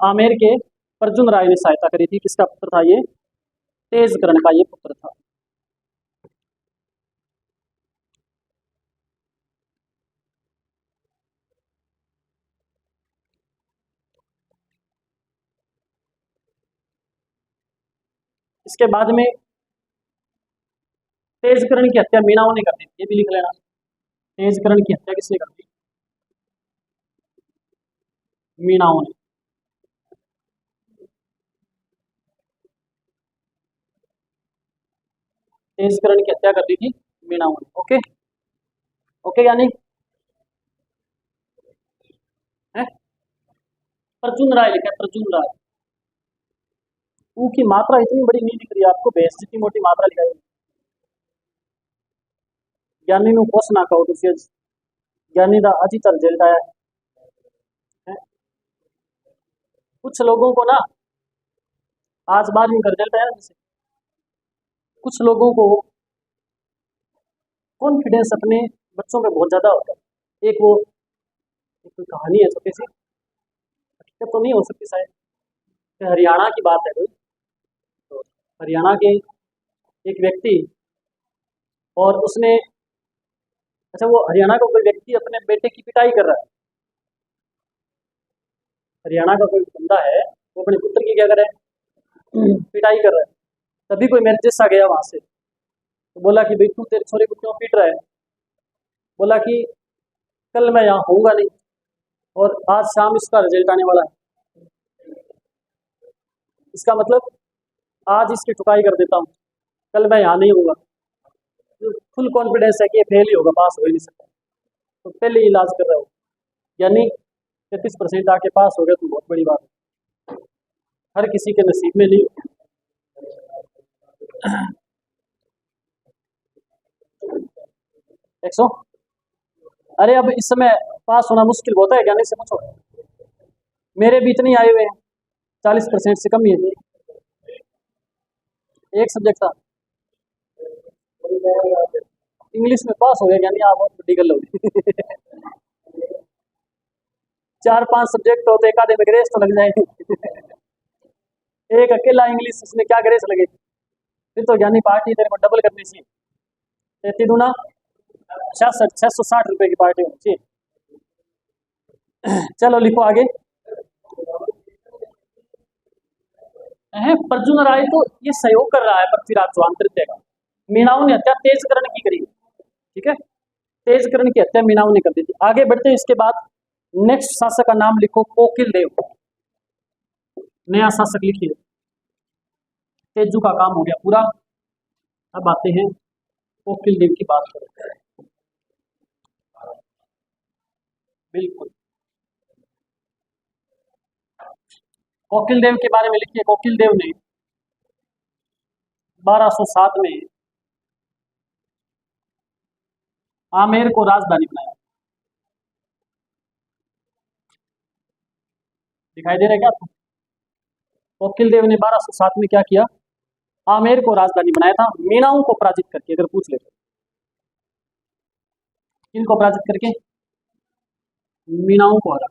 आमेर के प्रद्युम्न राय ने सहायता करी थी। किसका पुत्र था ये? तेजकरण का ये पुत्र था। इसके बाद में तेजकरण की हत्या मीणाओं ने कर दी, ये भी लिख लेना। तेजकरण की हत्या किसने कर दी? मीणाओं ने। तेजकरण की हत्या कर दी थी मीणाओं ने। ओके ओके, यानी है प्रद्युम्न राय लिखा है, प्रद्युम्न राय। ऊ की मात्रा इतनी बड़ी नहीं दिख रही आपको, भैंस जितनी मोटी मात्रा लिखाई है। ज्ञानी नु कुछ ना कहो तुम, ज्ञानी का अजी तर जेलता है। कुछ लोगों को ना आज बाद में कर जेलता है ना, जैसे कुछ लोगों को कॉन्फिडेंस अपने बच्चों पे बहुत ज्यादा होता है। एक वो एक कोई कहानी है छोटी सी, हकीकत तो नहीं हो सकती शायद, हरियाणा की बात है कोई। तो हरियाणा के एक व्यक्ति, और उसने, अच्छा वो हरियाणा का कोई व्यक्ति अपने बेटे की पिटाई कर रहा है। हरियाणा का कोई बंदा है, वो अपने पुत्र की क्या करे, पिटाई कर रहा है। तभी कोई मेरे जैसा गया वहां से, तो बोला कि भाई तू तेरे छोरे को क्यों पीट रहा है? बोला कि कल मैं यहाँ होऊंगा नहीं, और आज शाम इसका रिजल्ट आने वाला है। इसका मतलब आज इसकी ठुकाई कर देता हूँ, कल मैं यहाँ नहीं होऊंगा। फुल कॉन्फिडेंस है कि ये फेल ही होगा, पास हो ही नहीं सकता। तो पहले इलाज कर रहा हो, यानी 33% आके पास हो गया तो बहुत बड़ी बात है, हर किसी के नसीब में नहीं। 100, अरे अब इस समय पास होना मुश्किल होता है, ज्ञानी से पूछो। मेरे भी इतने आए हुए हैं, 40% से कम ही है। एक सब्जेक्ट था इंग्लिश में, पास हो गया ज्ञानी, आप बहुत बड़ी गल होगी। 4-5 सब्जेक्ट होते, एक आधे में ग्रेस तो लग जाएगी। एक अकेला इंग्लिश, उसमें क्या ग्रेस लगे? फिर तो ज्ञानी पार्टी तेरे को डबल करनी चाहिए, 33 दूना 66, 660 रुपए की पार्टी होनी चाहिए। चलो लिखो आगे। प्रद्युम्न राय तो ये सहयोग कर रहा है पृथ्वीराज चौहान तृतीय का। मीणाओं ने हत्या तेजकरण की करी, ठीक है, तेजकरण की हत्या मीणाओं ने कर दी थी। आगे बढ़ते हैं, इसके बाद नेक्स्ट शासक का नाम लिखो कोकिल देव। नया शासक लिखिए। तेजू का काम हो गया पूरा, अब आते हैं कोकिल देव की बात करें। बिल्कुल, कोकिल देव के बारे में लिखिए। कोकिल देव ने 1207 में आमेर को राजधानी बनाया। दिखाई दे रहा है क्या आपको? कोकिल देव ने 1207 में क्या किया? आमेर को राजधानी बनाया था, मीणाओं को पराजित करके, अगर पूछ ले। किनको पराजित करके? मीणाओं को हरा।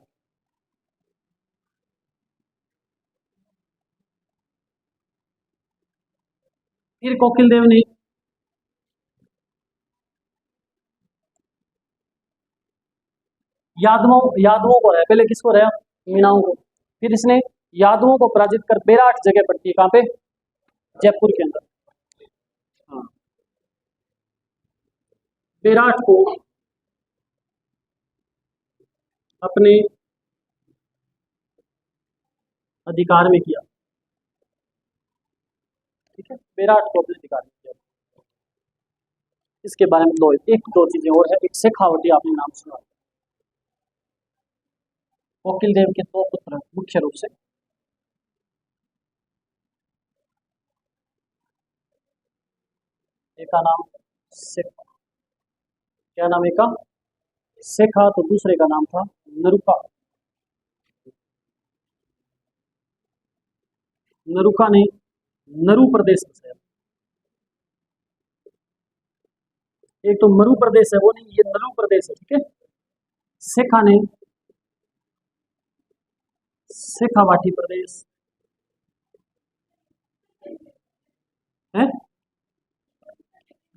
फिर कोकिल देव ने यादवों को हराया। पहले किसको हराया? मीणाओं को। फिर इसने यादवों को पराजित कर बेराट जगह पड़ती है, कहाँ पे? जयपुर के अंदर। हाँ, बेराट को अपने अधिकार में किया। ठीक है, बेराट को अपने अधिकार में किया। इसके बारे में एक दो चीजें और है। एक शेखावटी आपने नाम सुना। कोकिल देव के दो पुत्र मुख्य रूप से। एक का नाम शेखा। क्या नाम एक का? शेखा। तो दूसरे का नाम था नरुका। नरुका ने नरु प्रदेश बसाया। एक तो मरु प्रदेश है, वो नहीं, ये नरु प्रदेश है। ठीक है। शेखा ने शेखावाटी प्रदेश है।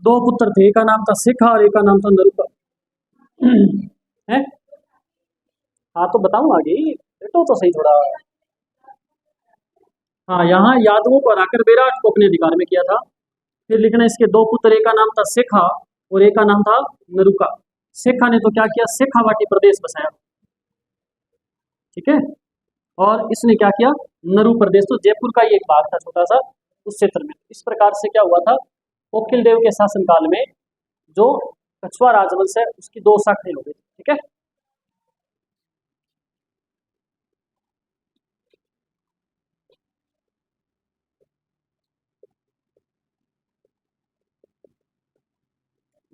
दो पुत्र थे, एक का नाम था शेखा और एक का नाम था नरुका। है। हाँ तो बताऊं आगे, तो सही थोड़ा। हाँ, यहाँ यादवों को हराकर बेराट को अपने अधिकार में किया था। फिर लिखना इसके दो पुत्र, एक का नाम था शेखा और एक का नाम था नरुका। शेखा ने तो क्या किया? शेखावाटी प्रदेश बसाया। ठीक है। और इसने क्या किया? नरु प्रदेश, तो जयपुर का ही एक भाग था छोटा सा, उस क्षेत्र में। इस प्रकार से क्या हुआ था? कोकिल देव के शासनकाल में जो कछुआ राजवंश है उसकी दो शाखाएं हो गई। ठीक है।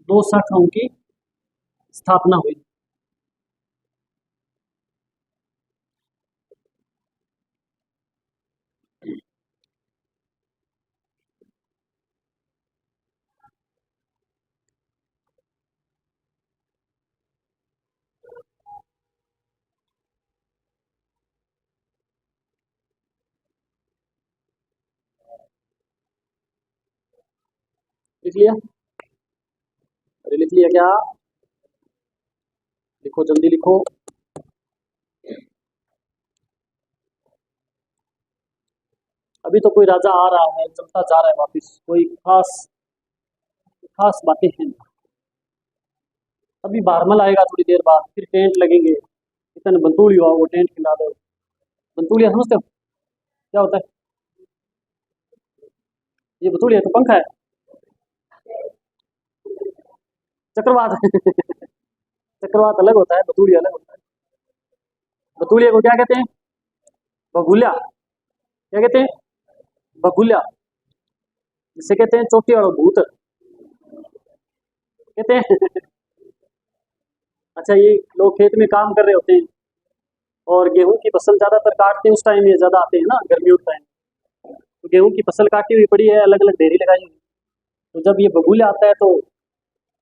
दो शाखाओं की स्थापना हुई। लिख लिया? अरे लिख लिया क्या? लिखो, जल्दी लिखो। अभी तो कोई राजा आ रहा है, चलता जा रहा है वापिस, कोई खास खास बातें हैं। अभी बारमल आएगा थोड़ी देर बाद, फिर टेंट लगेंगे। इतने बंतूड़ी हुआ, वो टेंट खिला दो। बंतूड़िया समझते हो क्या होता है? ये बतूड़िया तो पंखा है। चक्रवात। चक्रवात अलग होता है, बतूड़िया अलग होता है। बतूड़िया को क्या कहते हैं? बगुल्या। क्या कहते हैं? बगुल्या। जिसे कहते हैं चोटी वाला भूत कहते हैं। अच्छा, ये लोग खेत में काम कर रहे होते हैं और गेहूं की फसल ज्यादातर काटते हैं, उस टाइम ये ज्यादा आते हैं ना, गर्मियों के टाइम। तो गेहूं की फसल काटी हुई पड़ी है, अलग अलग ढेरी लगाई हुई। तो जब ये बगुला आता है तो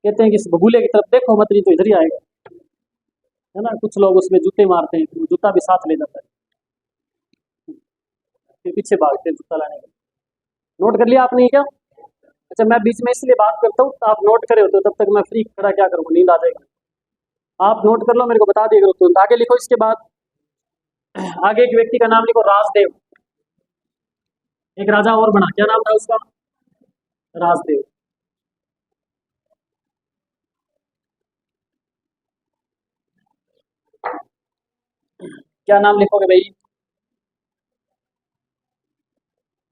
कहते हैं कि इस बगुले की तरफ देखो मत, नहीं तो इधर ही आएगा। है ना, कुछ लोग उसमें जूते मारते हैं, फिर वो जूता भी साथ ले जाता है, फिर पीछे भागते हैं जूता लाने के। नोट कर लिया आपने ये क्या? अच्छा, मैं बीच में इसलिए बात करता हूँ, आप नोट करे होते हो, तब तक मैं फ्री खड़ा क्या करूँगा, नींद आ जाएगी। आप नोट कर लो, मेरे को बता दिया करो तुरंत। आगे लिखो। इसके बाद आगे एक व्यक्ति का नाम लिखो, राजदेव। एक राजा और बना, क्या नाम था उसका? राजदेव। क्या नाम लिखोगे भाई?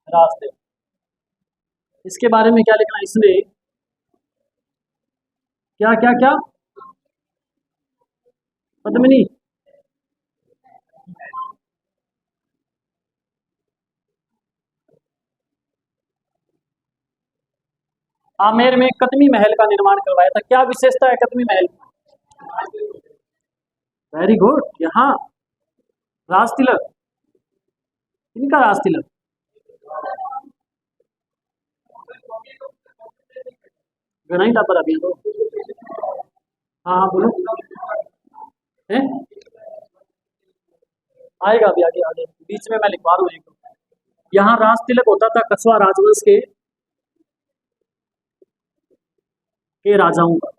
राजदेव। इसके बारे में क्या लिखना? इसने क्या क्या क्या? पद्मिनी। आमेर में कदमी महल का निर्माण करवाया था। क्या विशेषता है कदमी महल? Very good. यहाँ राज तिलक, इनका राज तिलक। गणाई था पर अभी तो हाँ हाँ बोलो। है आएगा अभी आगे आगे, बीच में मैं लिखवा रहा हूँ एक। यहाँ राज तिलक होता था कछवा राजवंश के राजाओं का।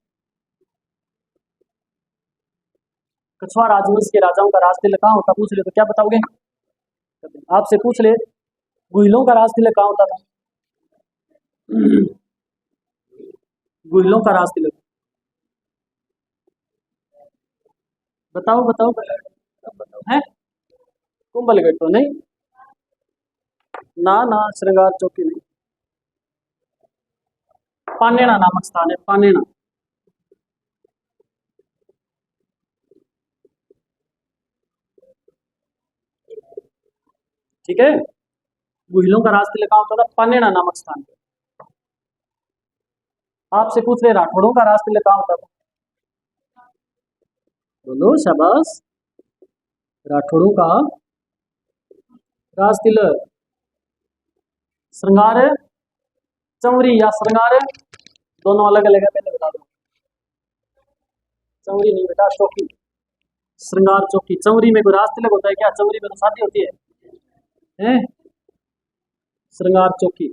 कछवा राजवंश के राजाओं का राज तिलक कहाँ होता, पूछ ले तो क्या बताओगे? आपसे पूछ ले गुहिलों का राज तिलक कहाँ होता था? गुहिलों का राज तिलक बताओ बताओ बताओ। है कुंभलगढ़ तो नहीं, ना ना श्रृंगार चौकी नहीं, पानेना नामक स्थान है, पानेना। ठीक है, गुहिलों का राज तिलक कहाँ होता था? पानेना नामक स्थान पे। आपसे पूछ रहे राठौड़ों का राज तिलक कहाँ होता था? बोलो शाबाश। राठौड़ों का राज तिलक श्रृंगार चौरी या श्रृंगार, दोनों अलग अलग है, पहले बता दो। चौरी नहीं बेटा, चौकी। श्रृंगार चौकी। चौरी में कोई राज तिलक होता है क्या? चौरी में तो शादी होती है? श्रृंगार चौकी।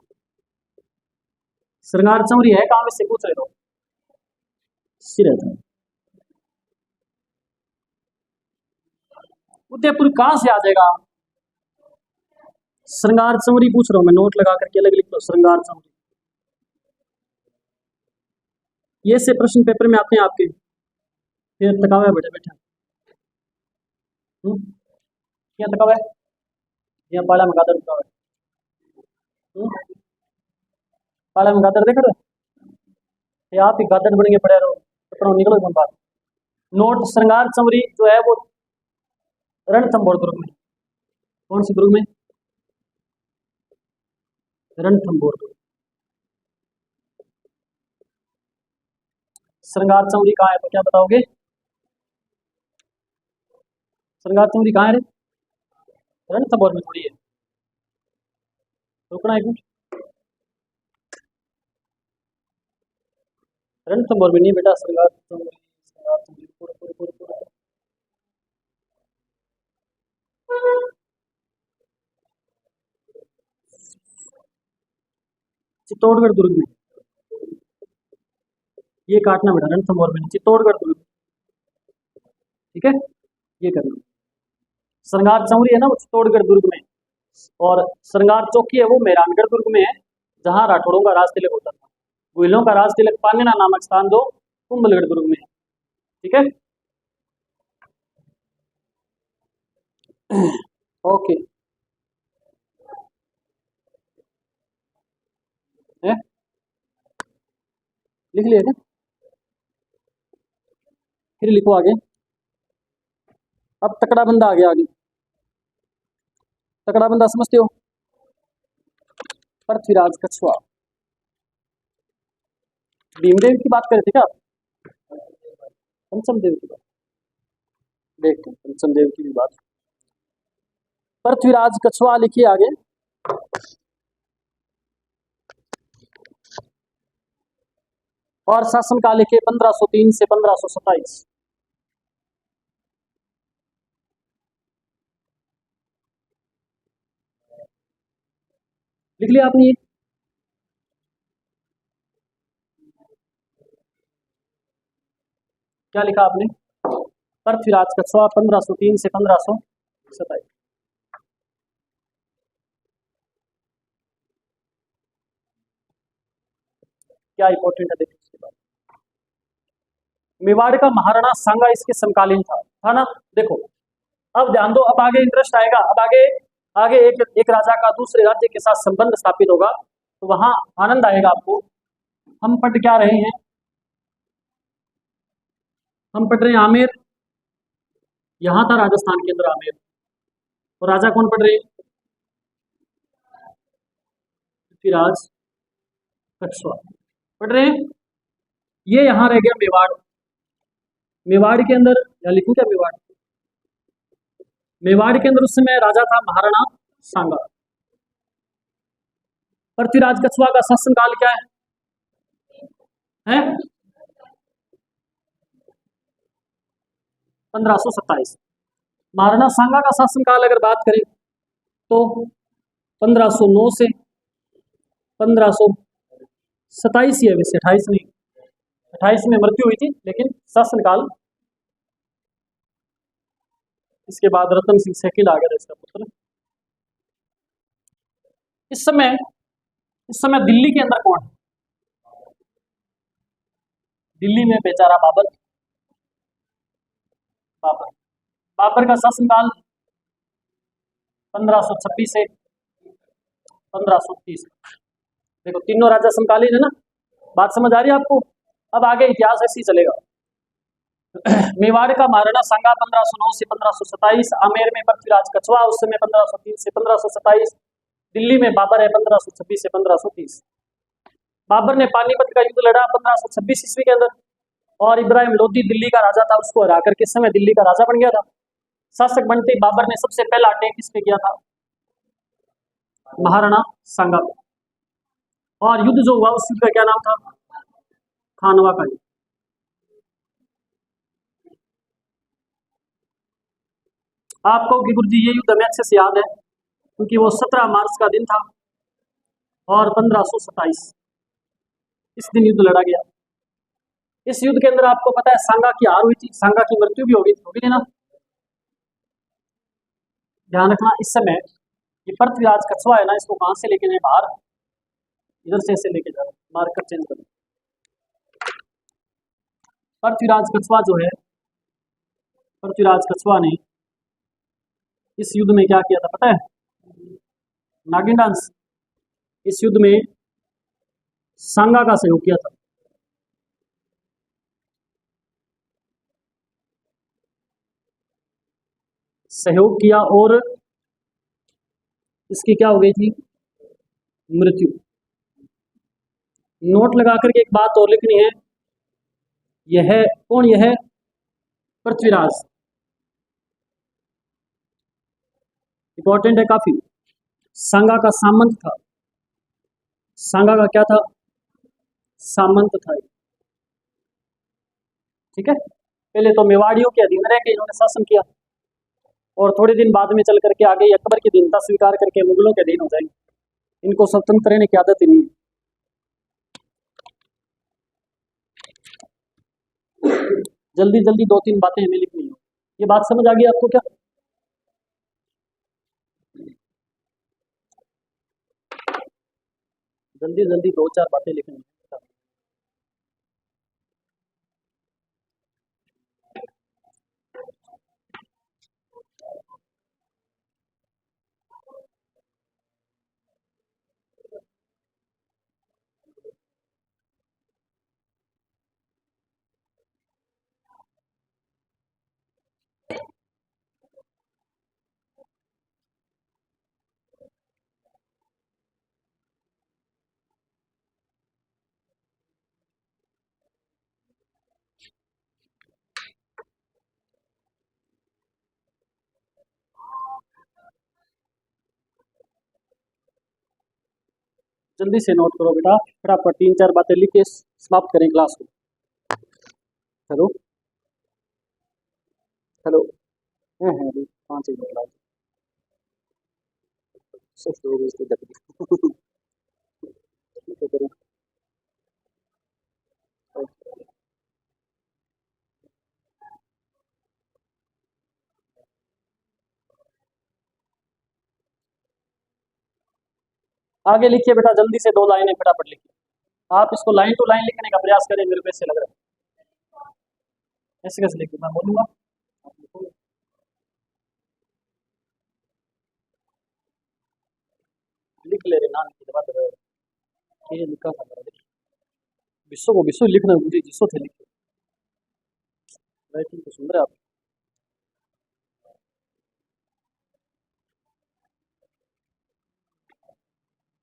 श्रृंगार चौरी है कहाँ, से पूछ रहे हो? सिरत। उदयपुर कहाँ से आ जाएगा? श्रृंगार चौरी पूछ रहा हूँ मैं, नोट लगा करके अलग लिख लो, श्रृंगार चौरी। ये से प्रश्न पेपर में आते हैं आपके, फिर तका हुआ है बेटा बैठा। क्या तका हुआ है? यहाँ पाला में गादर रुका हुआ है। पाला में गादर देख रहे हो? आप ही गादर बन के पड़े रहो, तो निकलो कौन बात। नोट, श्रृंगार चौरी जो है वो रणथंभौर दुर्ग में। कौन सी दुर्ग में? रणथंभौर दुर्ग। श्रृंगार चौरी कहाँ है तो क्या बताओगे? श्रृंगार चौरी कहाँ है रे? रणथंभौर में थोड़ी है, रुकना है कुछ। रणथंभौर में नहीं बेटा, श्रृंगार चौरी। श्रृंगार चौरी पूरे पूरे पूरे पूरे चित्तौड़गढ़ दुर्ग में। ये काटना बेटा, रणथंभौर में नहीं, चित्तौड़गढ़ दुर्ग। ठीक है, ये करना। श्रृंगार चौरी है ना वो चित्तौड़गढ़ दुर्ग में, और श्रृंगार चौकी है वो मेहरानगढ़ दुर्ग में है, जहाँ राठौड़ों का राज तिलक होता था। गुहिलों का राज तिलक पानेना नामक स्थान जो कुंभलगढ़ दुर्ग में है। ठीक है, ओके है, लिख लिया क्या? फिर लिखो आगे। अब तकड़ा बंदा आ गया आगे। तकड़ा बंदा समझते हो? पृथ्वीराज कछुआ। भीमदेव की बात कर रहे थे क्या? पंचम देव की बात देखते हैं, पंचम देव की भी बात। पृथ्वीराज कछुआ लिखिए आगे। और शासनकाल लिखिए 1503 से 1527। लिख लिया आपने ये? क्या लिखा आपने? पृथ्वीराज कछुआ 1503 से 1527। क्या इंपॉर्टेंट है देखिए इसके बाद। मेवाड़ का महाराणा सांगा इसके समकालीन था ना? देखो अब ध्यान दो, अब आगे इंटरेस्ट आएगा। अब आगे आगे एक राजा का दूसरे राज्य के साथ संबंध स्थापित होगा, तो वहां आनंद आएगा आपको। हम पढ़ क्या रहे हैं? हम पढ़ रहे हैं आमेर। यहाँ था राजस्थान के अंदर आमेर, और राजा कौन पढ़ रहे हैं? पृथ्वीराज कछुआ पढ़ रहे हैं। ये यहाँ रह गया मेवाड़। मेवाड़ के अंदर या लिखूं क्या मेवाड़? मेवाड़ के अंदर उस समय राजा था महाराणा सांगा। पृथ्वीराज कछुआ का शासनकाल क्या है? 1527। महाराणा सांगा का शासनकाल अगर बात करें तो 1509 से 1527 ही है, वैसे 28 नहीं, 28 में मृत्यु हुई थी, लेकिन शासनकाल। इसके बाद रतन सिंह सैकिल आ गया इसका पुत्र। इस समय दिल्ली के अंदर कौन है? दिल्ली में बेचारा बाबर। बाबर का शासनकाल 1526 से 1530। देखो तीनों राजा समकालीन है ना, बात समझ आ रही है आपको? अब आगे इतिहास ऐसे ही चलेगा। मेवाड़ का महाराणा सांगा 1509 से 1527, आमेर में पृथ्वीराज कछवा उस समय 1503 से 1527, दिल्ली में बाबर है 1526 से 1530। बाबर ने पानीपत का युद्ध लड़ा 1526 ईस्वी के अंदर, और इब्राहिम लोदी दिल्ली का राजा था, उसको हरा करके समय दिल्ली का राजा बन गया था। शासक बनते बाबर ने सबसे पहला अटैक किस पे किया था? महाराणा सांगा। और युद्ध जो हुआ उस युद्ध का क्या नाम था? खानवा का युद्ध। आपको कि गुरुजी ये युद्ध हमें अच्छे से याद है, क्योंकि वो 17 मार्च का दिन था और 1527 इस दिन युद्ध लड़ा गया। इस युद्ध के अंदर आपको पता है सांगा की हार हुई थी, सांगा की मृत्यु भी होगी थी ना। ध्यान रखना इस समय ये पृथ्वीराज कछवा है ना, इसको कहां से लेके जाए? बाहर, इधर से ऐसे लेके जा, मार्कर चेंज करो। पृथ्वीराज कछवा जो है, पृथ्वीराज कछवा ने इस युद्ध में क्या किया था पता है? नागिन डांस। इस युद्ध में सांगा का सहयोग किया था। सहयोग किया और इसकी क्या हो गई थी? मृत्यु। नोट लगा करके एक बात और लिखनी है, यह है कौन? यह है पृथ्वीराज। इंपॉर्टेंट है काफी। सांगा का सामंत था। सांगा का क्या था? सामंत था। ठीक है, पहले तो मेवाड़ियों के अधीन रह के इन्होंने शासन किया, और थोड़े दिन बाद में चल करके आगे अकबर की दीनता स्वीकार करके मुगलों के अधीन हो जाएंगे। इनको स्वतंत्र रहने की आदत ही नहीं है। जल्दी जल्दी 2-3 बातें हमें लिखनी है। ये बात समझ आ गई आपको क्या? जल्दी जल्दी 2-4 बातें लिखनी है। जल्दी से नोट करो बेटा, फटाफट 3-4 बातें लिख के समाप्त करें क्लास को। हेलो हेलो, है 5 मिनट क्लास सिर्फ 2 बजे तक करें। आगे लिखिए बेटा, जल्दी से 2 लाइनें फटाफट लिखिए। आप इसको लाइन टू लाइन लिखने का प्रयास करें, मेरे को ऐसे लग रहा है। ऐसे कैसे लिखिए, मैं बोलूंगा लिख ले रहे नाम की दबा दबा ये लिखा था मेरा। देखिए विश्व को विश्व लिखना मुझे जिसो थे लिखे राइटिंग तो सुंदर है आप।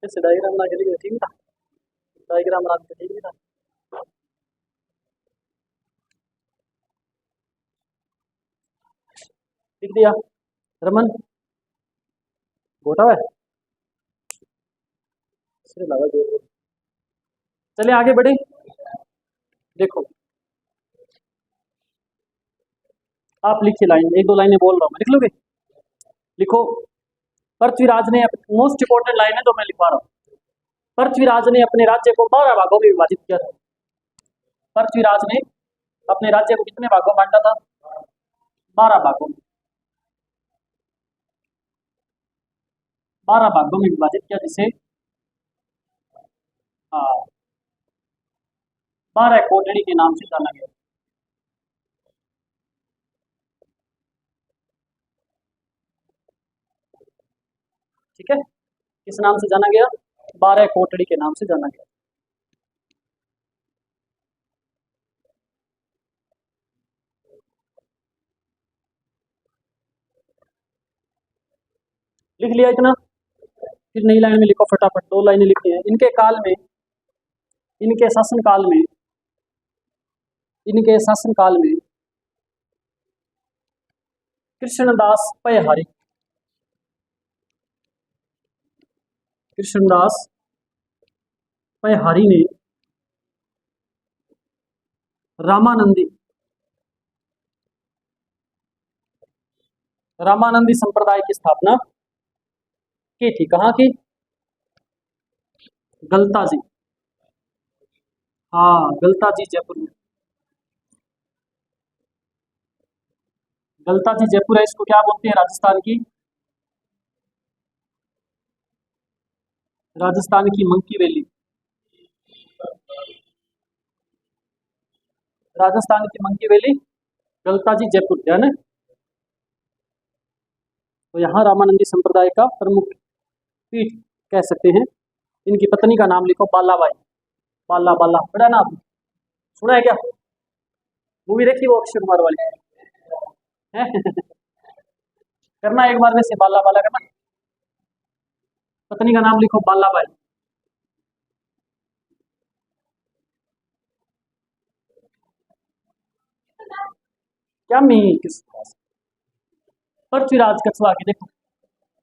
ऐसे डायग्राम बना के लिखे ठीक था, डायग्राम बना के ठीक नहीं था। लिख दिया रमन, घोटा है सिर लगा जो। चलिए आगे बढ़े। देखो आप लिखिए लाइन, एक दो लाइनें बोल रहा हूँ मैं, लिख लोगे? लिखो। पृथ्वीराज ने, मोस्ट इंपोर्टेंट लाइन है तो मैं लिखवा रहा हूँ। पृथ्वीराज ने अपने राज्य को 12 भागों में विभाजित किया था। पृथ्वीराज ने अपने राज्य को कितने भागों में बांटा था? 12 भागों में। 12 भागों में विभाजित किया, जिसे 12 कोटड़ी के नाम से जाना गया। ठीक है, किस नाम से जाना गया? 12 कोटड़ी के नाम से जाना गया। लिख लिया इतना? फिर नई लाइन में लिखो फटाफट, 2 लाइनें लिखनी है। इनके काल में, इनके शासन काल में, इनके शासन काल में कृष्णदास पयहारी, कृष्णदास पयहारी ने रामानंदी, रामानंदी संप्रदाय की स्थापना की थी। कहाँ की? गलताजी। हाँ, गलताजी जयपुर में। गलताजी जयपुर है, इसको क्या बोलते हैं? राजस्थान की, राजस्थान की मंकी वैली, राजस्थान की मंकी वैली गलताजी जयपुर, ध्यान है। तो यहाँ रामानंदी संप्रदाय का प्रमुख पीठ कह सकते हैं। इनकी पत्नी का नाम लिखो, बालाबाई। बाला बाला, बड़ा नाम सुना है क्या? मूवी देखी वो अक्षय कुमार वाली है? करना एक बार वैसे, बाला बाला करना। पत्नी का नाम लिखो, बालाबाई। क्या मी किस पृथ्वीराज कछुआ की, देखो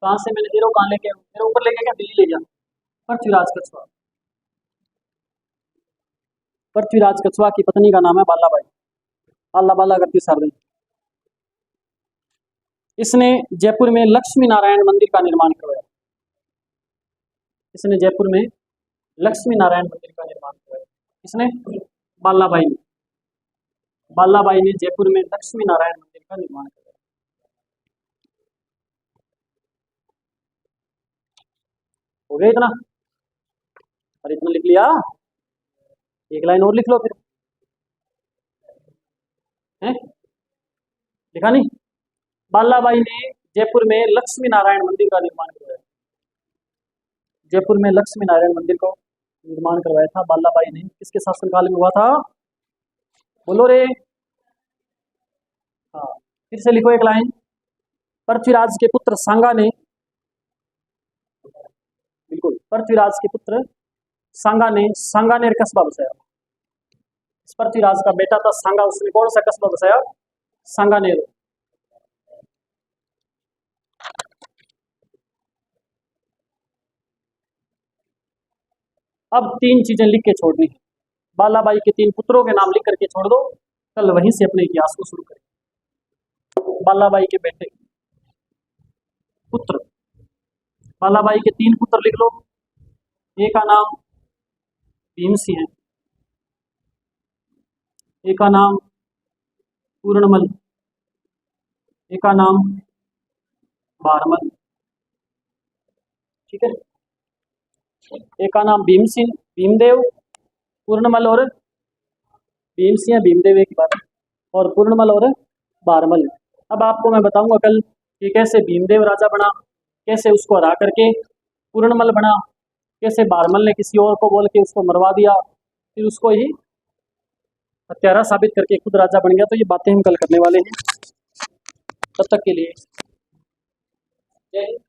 कहाँ से मैंने तेरे कहाँ लेके, तेरे ऊपर लेके क्या दिल्ली ले गया? पृथ्वीराज कछुआ, पृथ्वीराज कछुआ की पत्नी का नाम है बालाबाई। बाला बाला करती सार दिन। इसने जयपुर में लक्ष्मी नारायण मंदिर का निर्माण करवाया। इसने जयपुर में लक्ष्मी नारायण मंदिर का निर्माण करवाया। इसने, बालाबाई ने, बालाबाई ने जयपुर में लक्ष्मी नारायण मंदिर का निर्माण करवाया। हो गया इतना? और इतना लिख लिया? एक लाइन और लिख लो फिर, है? लिखा नहीं? बालाबाई ने जयपुर में लक्ष्मी नारायण मंदिर का निर्माण करवाया। जयपुर में लक्ष्मी नारायण मंदिर को निर्माण करवाया था बालाबाई ने। किसके शासनकाल में हुआ था? बोलो रे। हाँ, फिर से लिखो एक लाइन। पृथ्वीराज के पुत्र सांगा ने, बिल्कुल, पृथ्वीराज के पुत्र सांगा ने सांगानेर कस्बा बसाया। इस पृथ्वीराज का बेटा था सांगा, उसने कौन सा कस्बा बसाया? सांगानेर। अब 3 चीजें लिख के छोड़नी है। बालाबाई के 3 पुत्रों के नाम लिख करके छोड़ दो, कल वहीं से अपने इतिहास को शुरू करें। बालाबाई के बेटे, पुत्र, बालाबाई के 3 पुत्र लिख लो। एक का नाम भीम सिंह है, एक का नाम पूर्णमल, एक का नाम बारमल। ठीक है, एक का नाम भीम सिंह, भीमदेव, पूर्णमल और भीम सिंह, भीमदेव एक ही बात है, और पूर्णमल और बारमल। अब आपको मैं बताऊंगा कल कि कैसे भीमदेव राजा बना, कैसे उसको हरा करके पूर्णमल बना, कैसे बारमल ने किसी और को बोल के उसको मरवा दिया, फिर उसको ही हत्यारा साबित करके खुद राजा बन गया। तो ये बातें हम कल करने वाले हैं। तब तक के लिए जय हिंद।